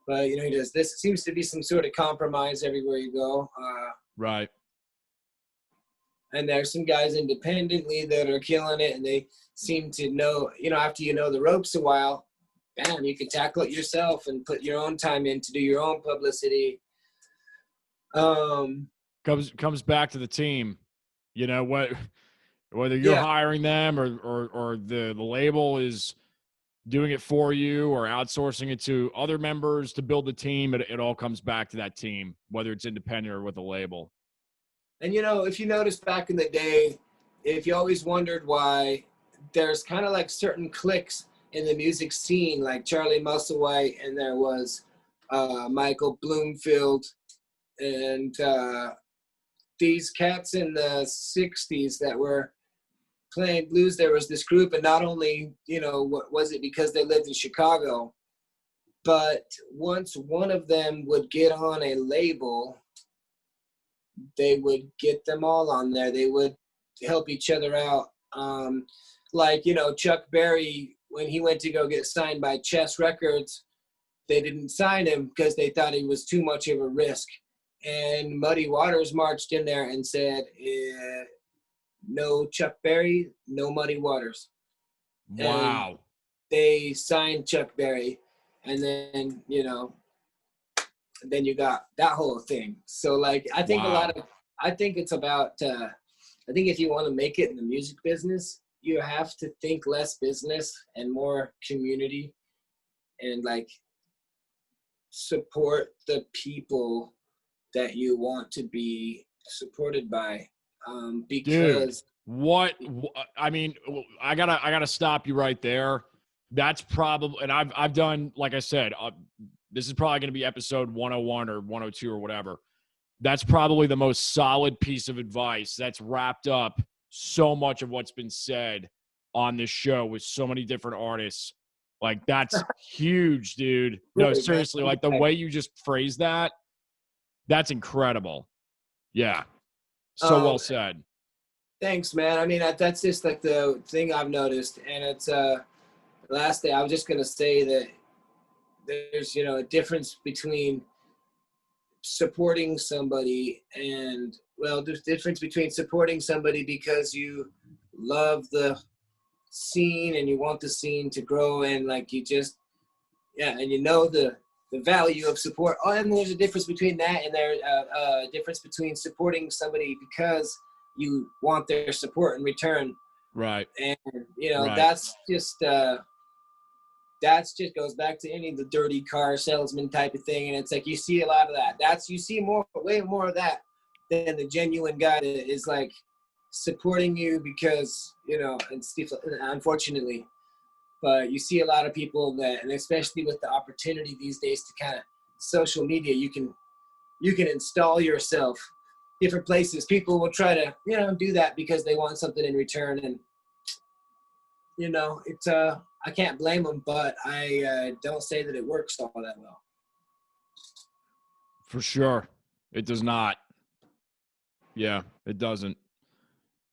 S2: but you know, he does this. Seems to be some sort of compromise everywhere you go.
S1: Right.
S2: And there's some guys independently that are killing it, and they seem to know, you know, after you know the ropes a while, bam, you can tackle it yourself and put your own time in to do your own publicity.
S1: Comes back to the team. You know, whether you're
S2: Yeah.
S1: hiring them or the label is doing it for you or outsourcing it to other members to build the team, it all comes back to that team, whether it's independent or with a label.
S2: And, you know, if you notice back in the day, if you always wondered why there's kind of like certain cliques in the music scene, like Charlie Musselwhite, and there was Michael Bloomfield, and these cats in the 60s that were playing blues. There was this group, and not only, you know, what was it because they lived in Chicago, but once one of them would get on a label, they would get them all on there. They would help each other out. Like, you know, Chuck Berry, when he went to go get signed by Chess Records, they didn't sign him because they thought he was too much of a risk. And Muddy Waters marched in there and said, no Chuck Berry, no Muddy Waters.
S1: Wow.
S2: And they signed Chuck Berry. And then, you know, then you got that whole thing. So, like, I think I think it's about, I think if you want to make it in the music business, you have to think less business and more community, and like support the people that you want to be supported by. Because
S1: Dude, I mean, I gotta stop you right there. That's probably, and I've done, like I said, this is probably going to be episode 101 or 102 or whatever. That's probably the most solid piece of advice that's wrapped up so much of what's been said on this show with so many different artists. Like, that's huge, dude. No, seriously, like the way you just phrased that, that's incredible. Yeah. So well said.
S2: Thanks, man. I mean, that's just like the thing I've noticed. And it's, last day, I was just going to say that there's, you know, a difference between supporting somebody and, well, there's a difference between supporting somebody because you love the scene and you want the scene to grow, and like you just, yeah, and you know the value of support. Oh, and there's a difference between that, and there's a difference between supporting somebody because you want their support in return.
S1: Right.
S2: And, you know,
S1: Right.
S2: that's just goes back to any of the dirty car salesman type of thing. And it's like, you see a lot of that. You see way more of that than the genuine guy that is like supporting you because, you know, and unfortunately, but you see a lot of people that, and especially with the opportunity these days to kind of social media, you can install yourself different places. People will try to, you know, do that because they want something in return. And, you know, it's, I can't blame them, but I don't say that it works all that well.
S1: For sure. It does not. Yeah, it doesn't.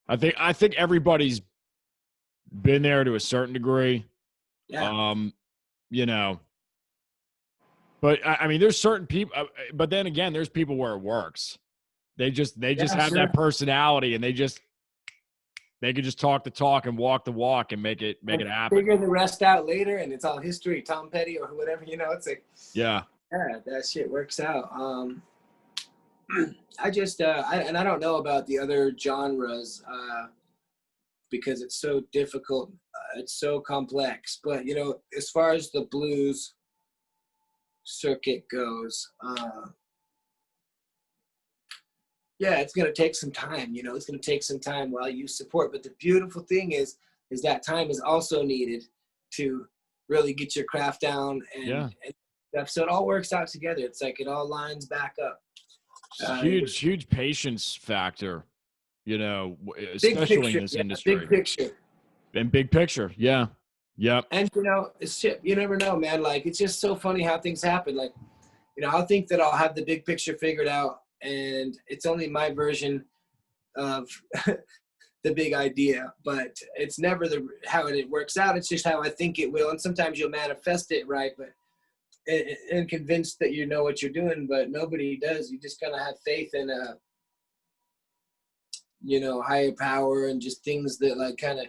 S1: I think everybody's been there to a certain degree.
S2: Yeah.
S1: You know, but I mean, there's certain people, but then again, there's people where it works. They just have that personality, and they could just talk the talk and walk the walk and make it happen.
S2: Figure the rest out later, and it's all history. Tom Petty or whatever, you know. It's like,
S1: yeah,
S2: that shit works out. I just I don't know about the other genres because it's so difficult. It's so complex. But, you know, as far as the blues circuit goes, yeah, it's going to take some time, you know, it's going to take some time while you support. But the beautiful thing is that time is also needed to really get your craft down and stuff. So it all works out together. It's like it all lines back up.
S1: Huge patience factor, you know,
S2: Big
S1: especially in
S2: picture,
S1: this
S2: yeah, big
S1: industry.
S2: picture.
S1: And big picture, yeah. Yep.
S2: And, you know, it's shit. You never know, man. Like, it's just so funny how things happen. Like, you know, I'll think that I'll have the big picture figured out, and it's only my version of the big idea, but it's never how it works out. It's just how I think it will. And sometimes you'll manifest it right, but and convinced that you know what you're doing, but nobody does. You just gotta have faith in you know, higher power and just things that like kind of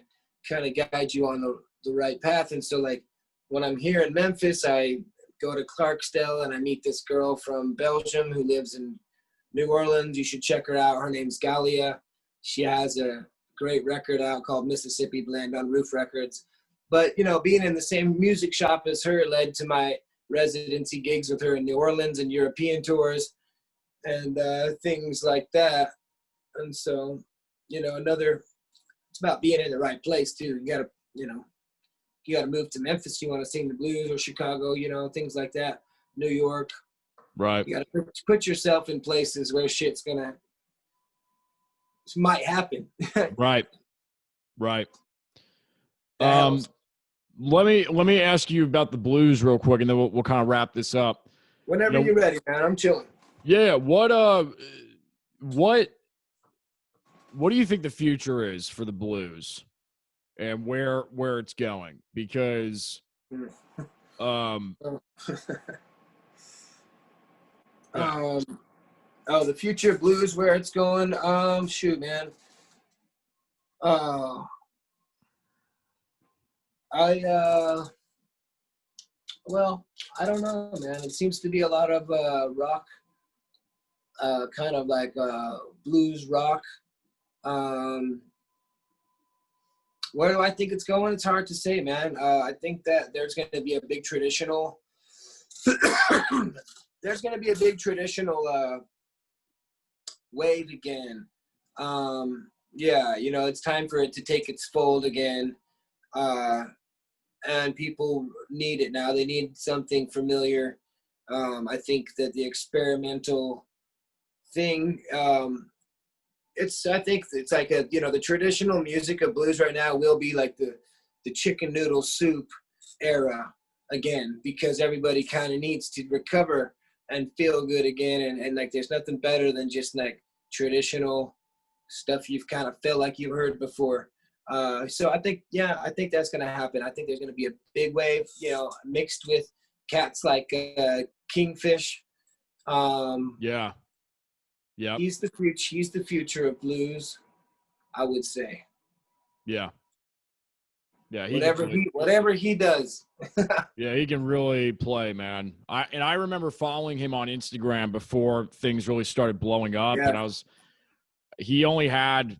S2: guide you on the right path. And so like when I'm here in Memphis, I go to Clarksdale and I meet this girl from Belgium who lives in New Orleans. You should check her out. Her name's Galia. She has a great record out called Mississippi Blend on Roof Records. But, you know, being in the same music shop as her led to my residency gigs with her in New Orleans and European tours and things like that. And so, you know, it's about being in the right place too. You gotta, you know, you gotta move to Memphis. You want to sing the blues, or Chicago, you know, things like that. New York.
S1: Right.
S2: You gotta put yourself in places where might happen.
S1: Right. Right.
S2: Helps.
S1: Let me ask you about the blues real quick, and then we'll kind of wrap this up.
S2: Whenever you're ready, man. I'm chilling.
S1: Yeah. What do you think the future is for the blues, and where it's going? Because,
S2: the future of blues, where it's going. Shoot, man. Well, I don't know, man. It seems to be a lot of rock, kind of like blues rock. Where do I think it's going? It's hard to say, man. I think that there's going to be a big traditional. There's going to be a big traditional wave again. Yeah, you know, it's time for it to take its fold again. And people need it now. They need something familiar. I think that the experimental thing, I think it's like the traditional music of blues right now will be like the chicken noodle soup era again, because everybody kind of needs to recover and feel good again. And like, there's nothing better than just like traditional stuff you've kind of felt like you've heard before. So I think that's going to happen. I think there's going to be a big wave, you know, mixed with cats like Kingfish.
S1: Yeah.
S2: He's the future of blues, I would say.
S1: Yeah. Yeah.
S2: Whatever he does.
S1: Yeah, he can really play, man. I remember following him on Instagram before things really started blowing up,
S2: Yeah.
S1: and he only had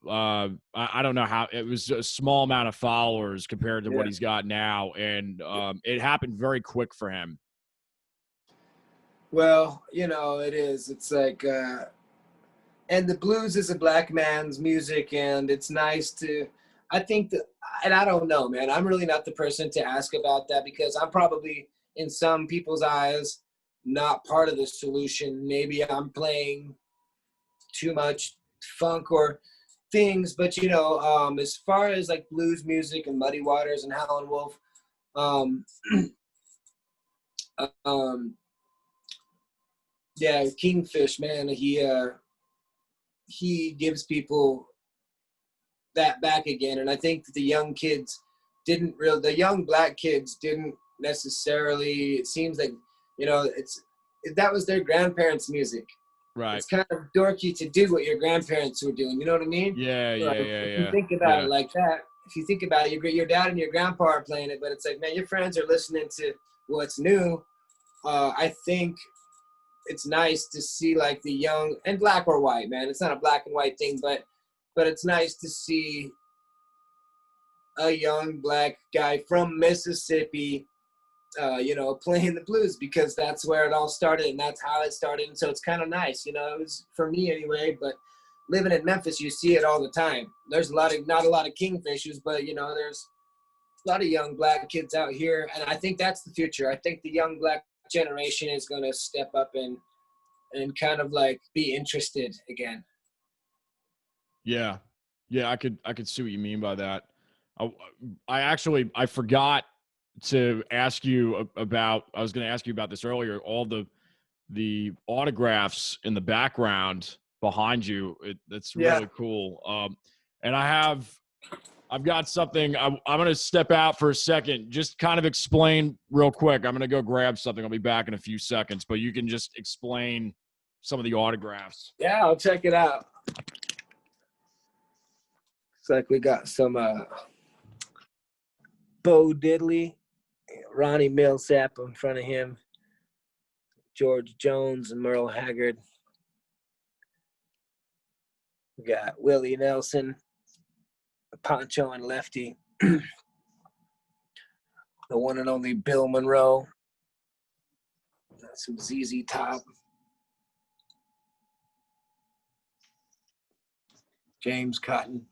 S1: I don't know how, it was a small amount of followers compared to what he's got now, and it happened very quick for him.
S2: Well, you know, it is. It's like and the blues is a black man's music, and it's nice to, I think that, and I don't know, man, I'm really not the person to ask about that, because I'm probably, in some people's eyes, not part of the solution. Maybe I'm playing too much funk or things, but you know, as far as like blues music and Muddy Waters and Howlin' Wolf, yeah, Kingfish, man, he gives people that back again. And I think that the young black kids didn't necessarily, it seems like, you know, that was their grandparents' music.
S1: Right.
S2: It's kind of dorky to do what your grandparents were doing. You know what I mean?
S1: Yeah.
S2: If you think about it like that, if you think about it, your dad and your grandpa are playing it, but it's like, man, your friends are listening to what's new. I think it's nice to see like the young, and black or white, man. It's not a black and white thing, but it's nice to see a young black guy from Mississippi playing the blues, because that's where it all started and that's how it started. And so it's kind of nice, it was for me anyway. But living in Memphis, you see it all the time. There's not a lot of kingfishers, but there's a lot of young black kids out here, and I think that's the future. I think the young black generation is going to step up and kind of like be interested again.
S1: Yeah, I could see what you mean by that. I forgot to ask you about. I was going to ask you about this earlier. All the autographs in the background behind you. That's really cool. And I've got something. I'm going to step out for a second. Just kind of explain real quick. I'm going to go grab something. I'll be back in a few seconds, but you can just explain some of the autographs.
S2: Yeah, I'll check it out. Looks like we got some Bo Diddley, Ronnie Millsap in front of him, George Jones and Merle Haggard. We got Willie Nelson, Poncho and Lefty, the one and only Bill Monroe, some ZZ Top, James Cotton.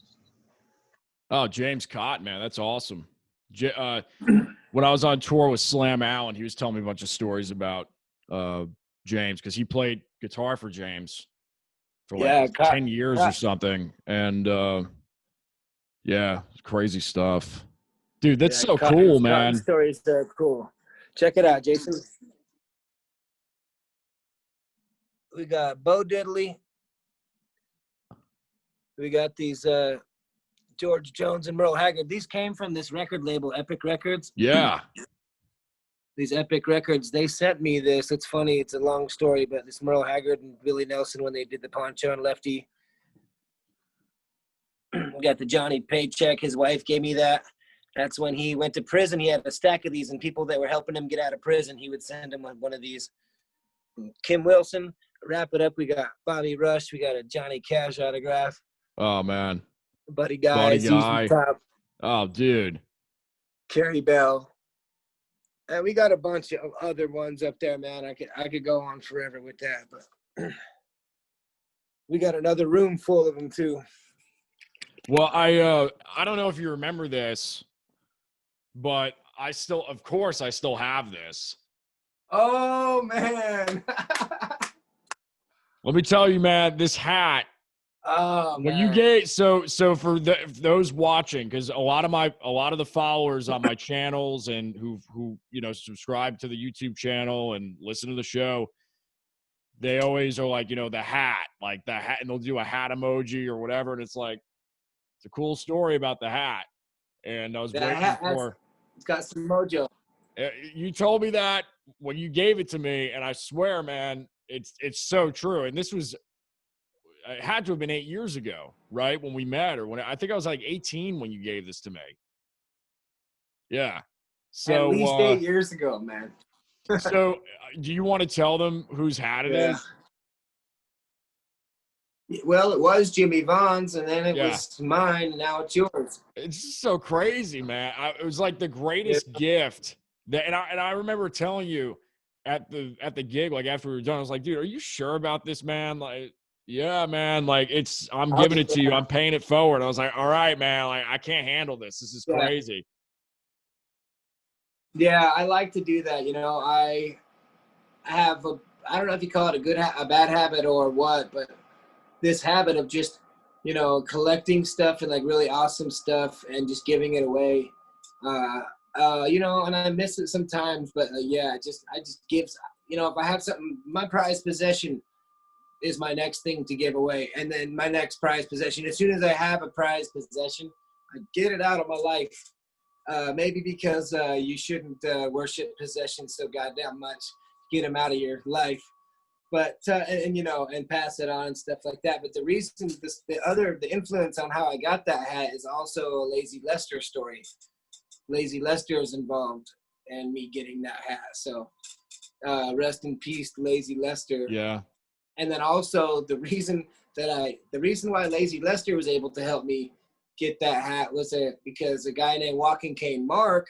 S1: Oh, James Cotton, man, that's awesome. When I was on tour with Slam Allen, he was telling me a bunch of stories about James, because he played guitar for James for 10 years or something. And crazy stuff. Dude, that's so cool, man.
S2: Stories are cool. Check it out, Jason. We got Bo Diddley. We got these George Jones and Merle Haggard. These came from this record label, Epic Records.
S1: Yeah.
S2: These Epic Records, they sent me this. It's funny. It's a long story, but this Merle Haggard and Willie Nelson, when they did the Poncho and Lefty. We got the Johnny paycheck. His wife gave me that. That's when he went to prison. He had a stack of these, and people that were helping him get out of prison, he would send him one of these. Kim Wilson. Wrap it up. We got Bobby Rush. We got a Johnny Cash autograph.
S1: Oh, man.
S2: Buddy Guy. Top.
S1: Oh, dude.
S2: Carrie Bell. And we got a bunch of other ones up there, man. I could go on forever with that, but we got another room full of them too.
S1: Well, I don't know if you remember this, but I still have this.
S2: Oh, man.
S1: Let me tell you, man, this hat.
S2: Oh,
S1: when you get so for those watching, because a lot of the followers on my channels and who subscribe to the YouTube channel and listen to the show, they always are like, the hat, and they'll do a hat emoji or whatever, and it's like, it's a cool story about the hat. And I was waiting for.
S2: It's got some mojo.
S1: You told me that when you gave it to me, and I swear, man, it's so true. And this was. It had to have been 8 years ago, right? When we met, or when I think I was like 18 when you gave this to me. Yeah. So
S2: at least 8 years ago, man.
S1: So do you want to tell them whose hat it is?
S2: Well, it was Jimmy Vaughn's, and then it was mine, and now it's yours.
S1: It's just so crazy, man. It was like the greatest gift. And I remember telling you at the gig, like after we were done, I was like, dude, are you sure about this, man? Like, yeah, man, like I'm giving it to you. I'm paying it forward. I was like, all right, man, like I can't handle this. This is crazy.
S2: Yeah, I like to do that. I have I don't know if you call it a bad habit or what, but this habit of just, collecting stuff and like really awesome stuff and just giving it away. And I miss it sometimes, but I just give, if I have something, my prized possession is my next thing to give away. And then my next prized possession, as soon as I have a prized possession, I get it out of my life. Maybe because you shouldn't worship possessions so goddamn much. Get them out of your life. But, and pass it on and stuff like that. But the reason, the influence on how I got that hat is also a Lazy Lester story. Lazy Lester is involved in me getting that hat. So rest in peace, Lazy Lester.
S1: Yeah.
S2: And then also the reason why Lazy Lester was able to help me get that hat was because a guy named Walking Cane Mark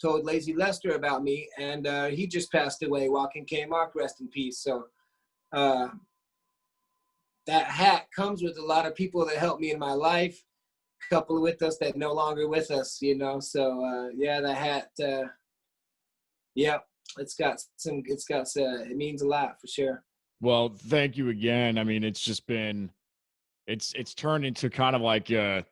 S2: told Lazy Lester about me, and he just passed away. Walking K Mark, rest in peace. So that hat comes with a lot of people that helped me in my life. A couple with us that no longer with us, you know. So yeah, the hat. Yeah, it means a lot for sure.
S1: Well, thank you again. I mean, it's just been, it's turned into kind of like a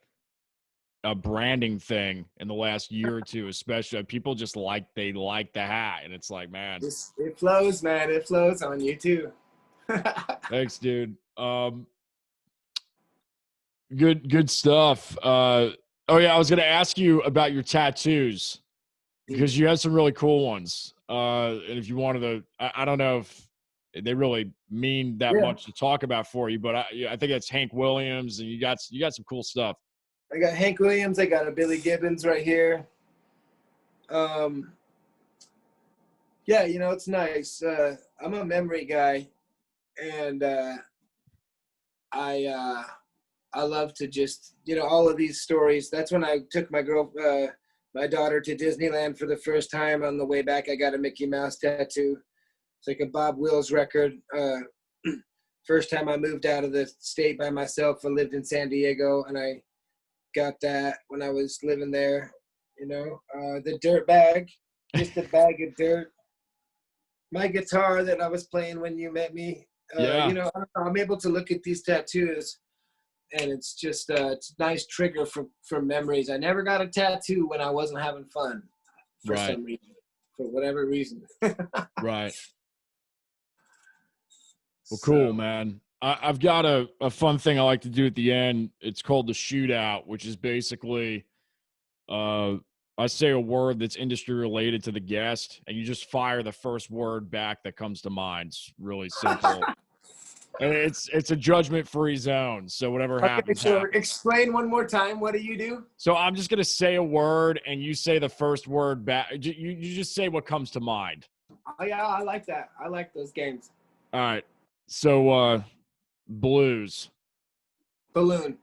S1: branding thing in the last year or two, especially. People just they like the hat, and it's like, man,
S2: It flows, man. It flows on you too.
S1: thanks, dude. Good stuff. Oh yeah, I was gonna ask you about your tattoos because you have some really cool ones. And if you wanted to, I don't know if they really mean that much to talk about for you, but I think it's Hank Williams, and you got some cool stuff.
S2: I got Hank Williams. I got a Billy Gibbons right here. Yeah, you know, it's nice. I'm a memory guy, and I love to just, you know, all of these stories. That's when I took my daughter to Disneyland for the first time. On the way back, I got a Mickey Mouse tattoo. It's like a Bob Wills record. First time I moved out of the state by myself, I lived in San Diego, and I got that when I was living there. You know, the dirt bag, just a bag of dirt. My guitar that I was playing when you met me.
S1: Yeah.
S2: You know, I'm able to look at these tattoos, and it's just it's a nice trigger for memories. I never got a tattoo when I wasn't having fun for some reason, for whatever reason.
S1: Right. Well, cool, man. I've got a fun thing I like to do at the end. It's called the shootout, which is basically I say a word that's industry related to the guest, and you just fire the first word back that comes to mind. It's really simple. And it's a judgment-free zone, so whatever happens,
S2: So
S1: happens.
S2: explain one more time. What do you do?
S1: So I'm just gonna say a word, and you say the first word back. You just say what comes to mind.
S2: Oh yeah, I like that. I like those games.
S1: All right. So blues.
S2: Balloon.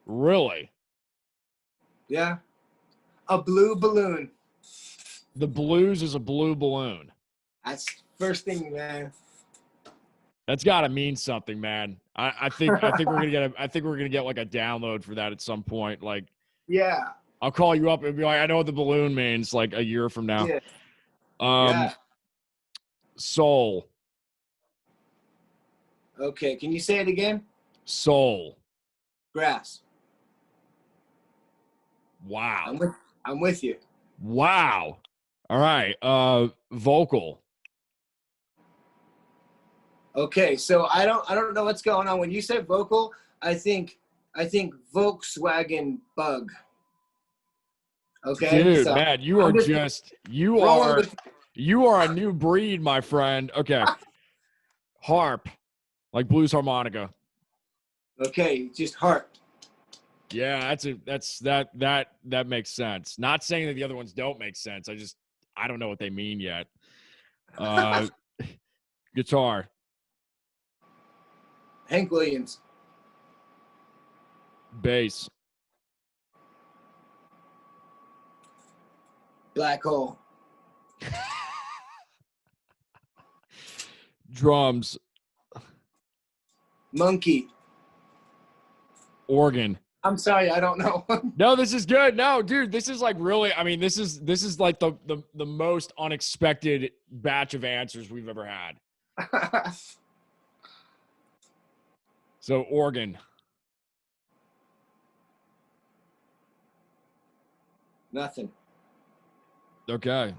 S1: Really?
S2: Yeah. A blue balloon.
S1: The blues is a blue balloon.
S2: That's first thing, man.
S1: That's got to mean something, man. I think we're gonna get like a download for that at some point. Like,
S2: yeah,
S1: I'll call you up and be like, I know what the balloon means. Like a year from now.
S2: yeah,
S1: Yeah. Soul.
S2: Okay, can you say it again?
S1: Soul.
S2: Grass.
S1: Wow.
S2: I'm with you.
S1: Wow. All right. Vocal.
S2: Okay, so I don't know what's going on. When you said vocal, I think Volkswagen Bug. Okay,
S1: dude,
S2: so
S1: man, you are a new breed, my friend. Okay. Harp, like blues harmonica.
S2: Okay, just harp.
S1: Yeah, that makes sense. Not saying that the other ones don't make sense. I don't know what they mean yet. Guitar.
S2: Hank Williams.
S1: Bass.
S2: Black hole.
S1: Drums.
S2: Monkey.
S1: Organ.
S2: I'm sorry, I don't know.
S1: No, this is good. No, dude, this is like really, I mean, this is like the most unexpected batch of answers we've ever had. So organ.
S2: Nothing.
S1: Okay.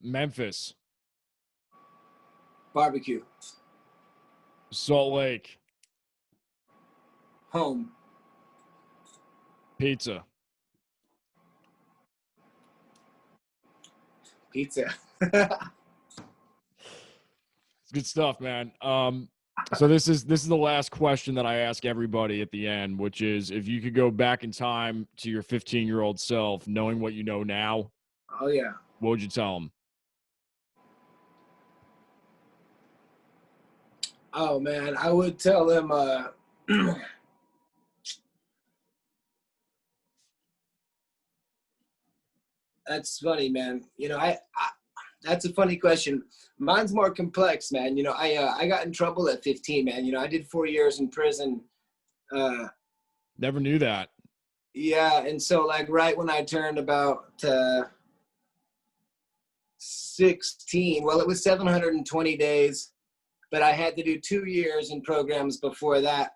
S1: Memphis.
S2: Barbecue.
S1: Salt Lake.
S2: Home.
S1: Pizza.
S2: Pizza.
S1: It's good stuff, man. So this is the last question that I ask everybody at the end, which is if you could go back in time to your 15-year-old self, knowing what you know now,
S2: Oh yeah.
S1: what would you tell him?
S2: Oh man, I would tell him That's funny, man. That's a funny question. Mine's more complex, man. I got in trouble at 15, man. I did 4 years in prison.
S1: Never knew that.
S2: Yeah, and so like right when I turned about 16, well, it was 720 days, but I had to do 2 years in programs before that.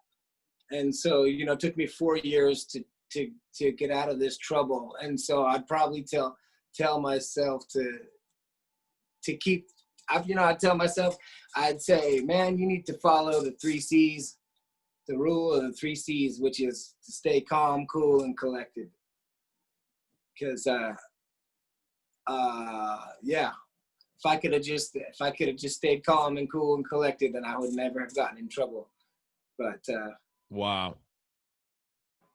S2: And so, it took me 4 years to get out of this trouble. And so I'd probably tell myself to keep, I'd tell myself, I'd say, man, you need to follow the 3 C's, the rule of the 3 C's, which is to stay calm, cool, and collected. Because, yeah, if I could have just stayed calm and cool and collected, then I would never have gotten in trouble. But,
S1: wow.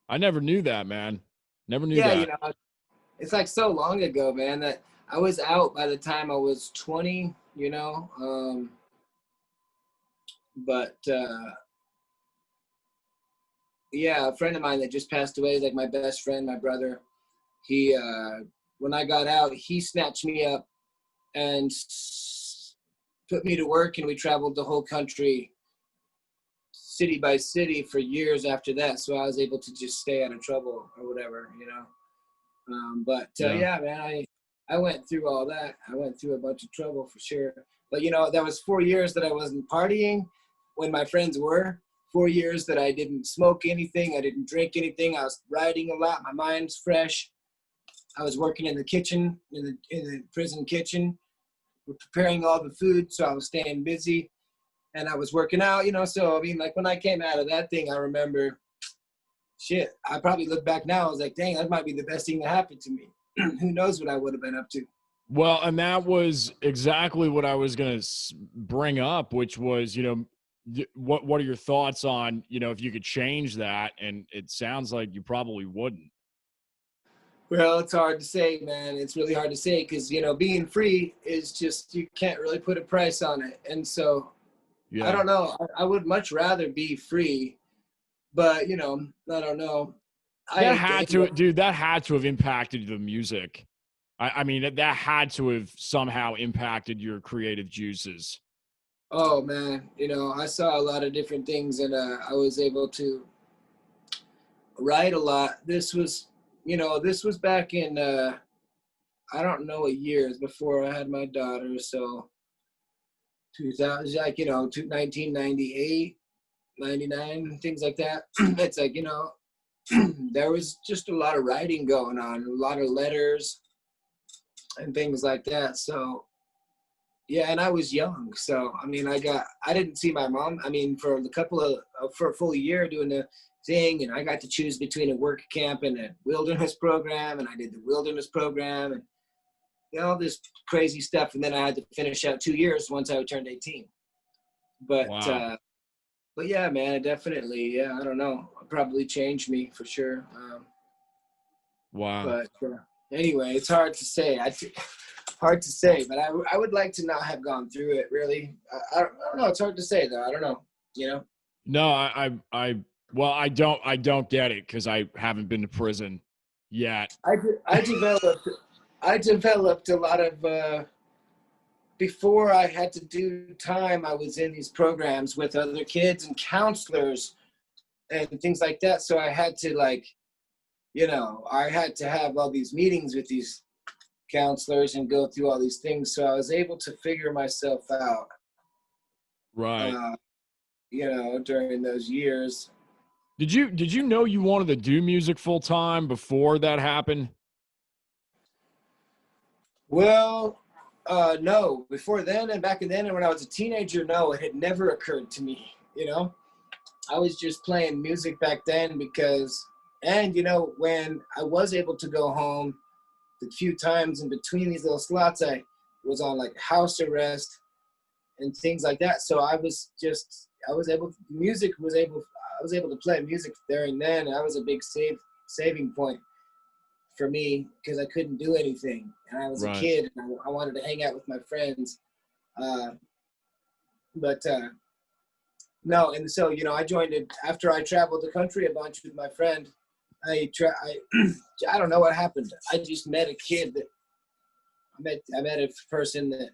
S1: I never knew that, man. Never knew that.
S2: It's like so long ago, man, that I was out by the time I was 20, but yeah, a friend of mine that just passed away, like my best friend, my brother, he, when I got out, he snatched me up and put me to work, and we traveled the whole country, city by city, for years after that. So I was able to just stay out of trouble or whatever, yeah, man, I went through all that. I went through a bunch of trouble for sure. But, that was 4 years that I wasn't partying when my friends were. 4 years that I didn't smoke anything. I didn't drink anything. I was writing a lot. My mind's fresh. I was working in the kitchen, in the prison kitchen, preparing all the food. So I was staying busy, and I was working out, So, I mean, like when I came out of that thing, I remember, shit, I probably look back now. I was like, dang, that might be the best thing that happened to me. Who knows what I would have been up to.
S1: Well, and that was exactly what I was going to bring up, which was, what are your thoughts on, if you could change that? And it sounds like you probably wouldn't.
S2: Well, it's hard to say, man. It's really hard to say because, being free is just, you can't really put a price on it. And so, yeah. I don't know. I would much rather be free, but, I don't know.
S1: That had to have impacted the music. I mean, that had to have somehow impacted your creative juices.
S2: Oh, man. I saw a lot of different things, and I was able to write a lot. This was back in, I don't know what years, before I had my daughter. So 2000, 1998, 99, things like that. It's like, there was just a lot of writing going on, a lot of letters and things like that. So, yeah, and I was young. So, I mean, I didn't see my mom, for a full year doing the thing, and I got to choose between a work camp and a wilderness program, and I did the wilderness program, and all this crazy stuff. And then I had to finish out 2 years once I turned 18. But, wow. But yeah, man, it definitely, I don't know. It probably changed me for sure.
S1: Wow.
S2: But anyway, it's hard to say. Hard to say, but I would like to not have gone through it, really. I don't know. It's hard to say, though. I don't know,
S1: No, I don't get it because I haven't been to prison yet.
S2: I developed a lot of, before I had to do time, I was in these programs with other kids and counselors and things like that. So I had to I had to have all these meetings with these counselors and go through all these things. So I was able to figure myself out.
S1: Right.
S2: During those years.
S1: Did you know you wanted to do music full time before that happened?
S2: Well, no. Before then and back then, and when I was a teenager, no, it had never occurred to me. I was just playing music back then because, and when I was able to go home, the few times in between these little slots, I was on like house arrest and things like that. So I was able to play music there and then. That was a big saving point for me because I couldn't do anything. And I was a kid and I wanted to hang out with my friends. No, and so, I joined it after I traveled the country a bunch with my friend. I don't know what happened. I just met a kid that I met a person that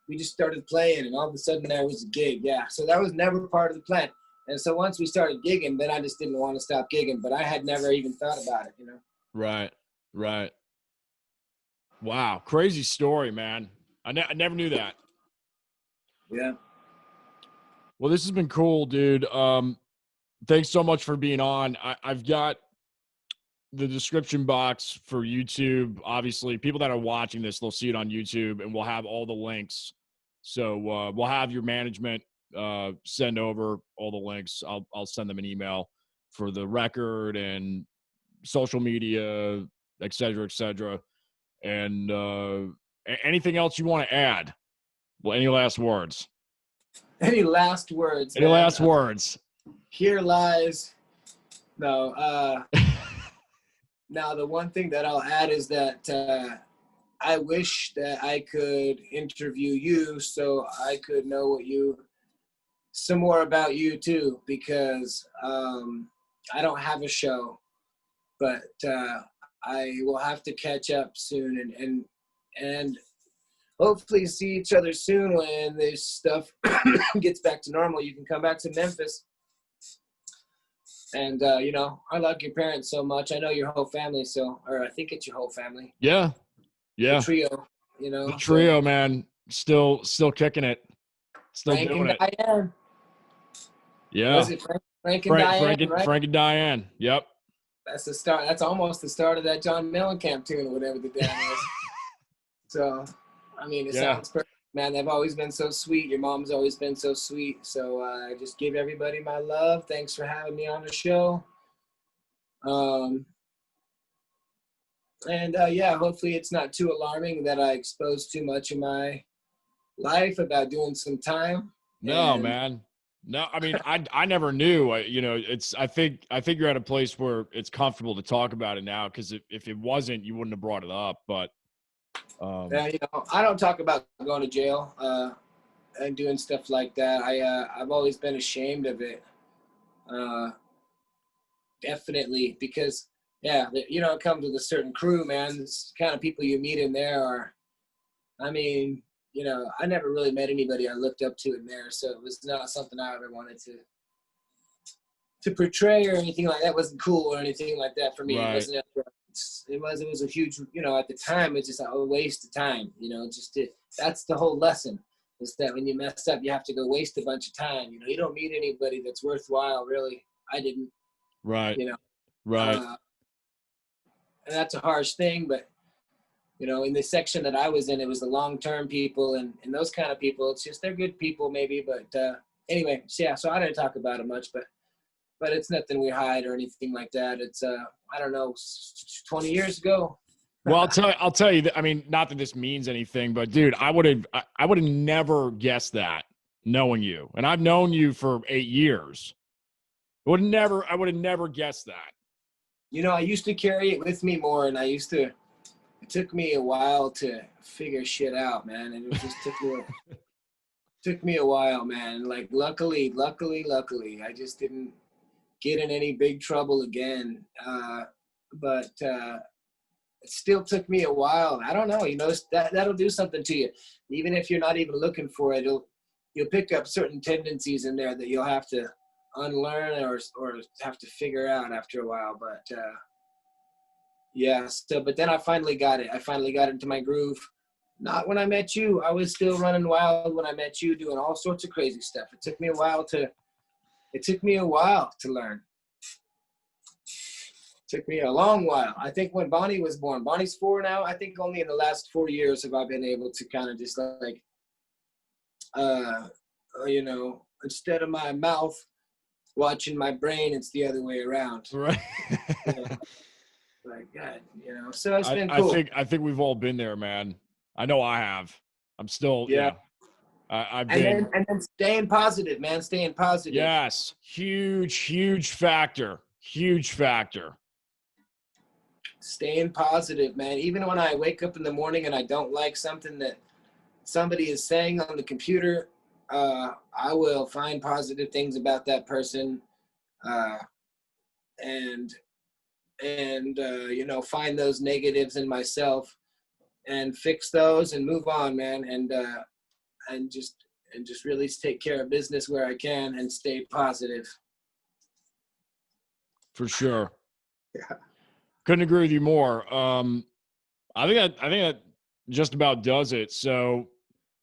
S2: we just started playing, and all of a sudden there was a gig. Yeah, so that was never part of the plan. And so once we started gigging, then I just didn't want to stop gigging, but I had never even thought about it, you know?
S1: Right. Right. Wow. Crazy story, man. I never knew that.
S2: Yeah.
S1: Well, this has been cool, dude. Thanks so much for being on. I've got the description box for YouTube. Obviously, people that are watching this, they'll see it on YouTube, and we'll have all the links. So we'll have your management send over all the links. I'll send them an email for the record and social media, et cetera, et cetera. And anything else you want to add? Well, any last words?
S2: Any last words,
S1: Any
S2: man?
S1: last words?
S2: Here lies. No. Now, the one thing that I'll add is that I wish that I could interview you so I could know some more about you too, because I don't have a show, but I will have to catch up soon and hopefully see each other soon when this stuff gets back to normal. You can come back to Memphis. And, you know, I like your parents so much. I know your whole family, or I think it's your whole family.
S1: Yeah. Yeah.
S2: The trio, you know.
S1: The trio, man. Still kicking it. Still
S2: Frank
S1: doing
S2: and
S1: it.
S2: Diane.
S1: Yeah.
S2: Was it Frank and Diane, right?
S1: Frank and Diane. Yep.
S2: That's the start. That's almost the start of that John Mellencamp tune or whatever the damn is. So, I mean, it sounds perfect. Man, they've always been so sweet. Your mom's always been so sweet. So I just give everybody my love. Thanks for having me on the show. Yeah, hopefully it's not too alarming that I exposed too much of my life about doing some time.
S1: No, man. No, I mean, I never knew. You know, I think you're at a place where it's comfortable to talk about it now, because if it wasn't, you wouldn't have brought it up. But
S2: yeah, you know, I don't talk about going to jail and doing stuff like that. I've always been ashamed of it. Definitely, because yeah, you know, it comes with a certain crew, man. This kind of people you meet in there are, I mean, you know, I never really met anybody I looked up to in there, so it was not something I ever wanted to portray or anything like that. It wasn't cool or anything like that for me.
S1: Right.
S2: It was a huge, you know, at the time, it's just a waste of time, you know, that's the whole lesson, is that when you mess up, you have to go waste a bunch of time. You know, you don't meet anybody that's worthwhile, really. I didn't.
S1: Right.
S2: You know.
S1: Right.
S2: And that's a harsh thing, but you know, in the section that I was in, it was the long-term people and those kind of people. It's just, they're good people maybe, but anyway, yeah, so I didn't talk about it much, but it's nothing we hide or anything like that. It's, I don't know, 20 years ago.
S1: Well, I'll tell you that, I mean, not that this means anything, but dude, I would have never guessed that, knowing you. And I've known you for 8 years. I would have never guessed that.
S2: You know, I used to carry it with me more, and it took me a while to figure shit out, man. And it just took me a while, man. Like, luckily, I just didn't get in any big trouble again. But it still took me a while. I don't know, you know, that'll do something to you. Even if you're not even looking for it, you'll pick up certain tendencies in there that you'll have to unlearn or have to figure out after a while. But yeah, so, but then I finally got it. I finally got into my groove. Not when I met you. I was still running wild when I met you, doing all sorts of crazy stuff. It took me a while to learn. It took me a long while. I think when Bonnie was born, Bonnie's 4 now. I think only in the last 4 years have I been able to kind of just like, you know, instead of my mouth watching my brain, it's the other way around.
S1: Right.
S2: Yeah. Like, God, you know, so it's been cool.
S1: I think we've all been there, man. I know I have. I'm still, yeah. I've been.
S2: And then staying positive, man. Staying positive.
S1: Yes. Huge factor. Huge factor.
S2: Staying positive, man. Even when I wake up in the morning and I don't like something that somebody is saying on the computer, I will find positive things about that person, and you know, find those negatives in myself, and fix those and move on, man. And just really take care of business where I can and stay positive.
S1: For sure.
S2: Yeah.
S1: Couldn't agree with you more. I think that just about does it. So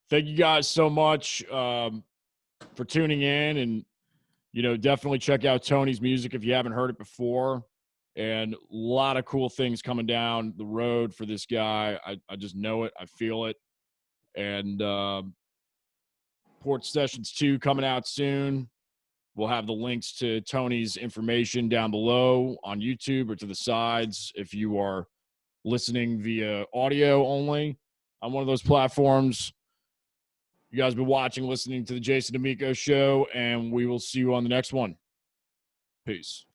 S1: thank you guys so much for tuning in, and definitely check out Tony's music if you haven't heard it before. And a lot of cool things coming down the road for this guy. I just know it. I feel it. And Port Sessions 2 coming out soon. We'll have the links to Tony's information down below on YouTube or to the sides if you are listening via audio only on one of those platforms. You guys been watching, listening to the Jason Damico Show, and we will see you on the next one. Peace.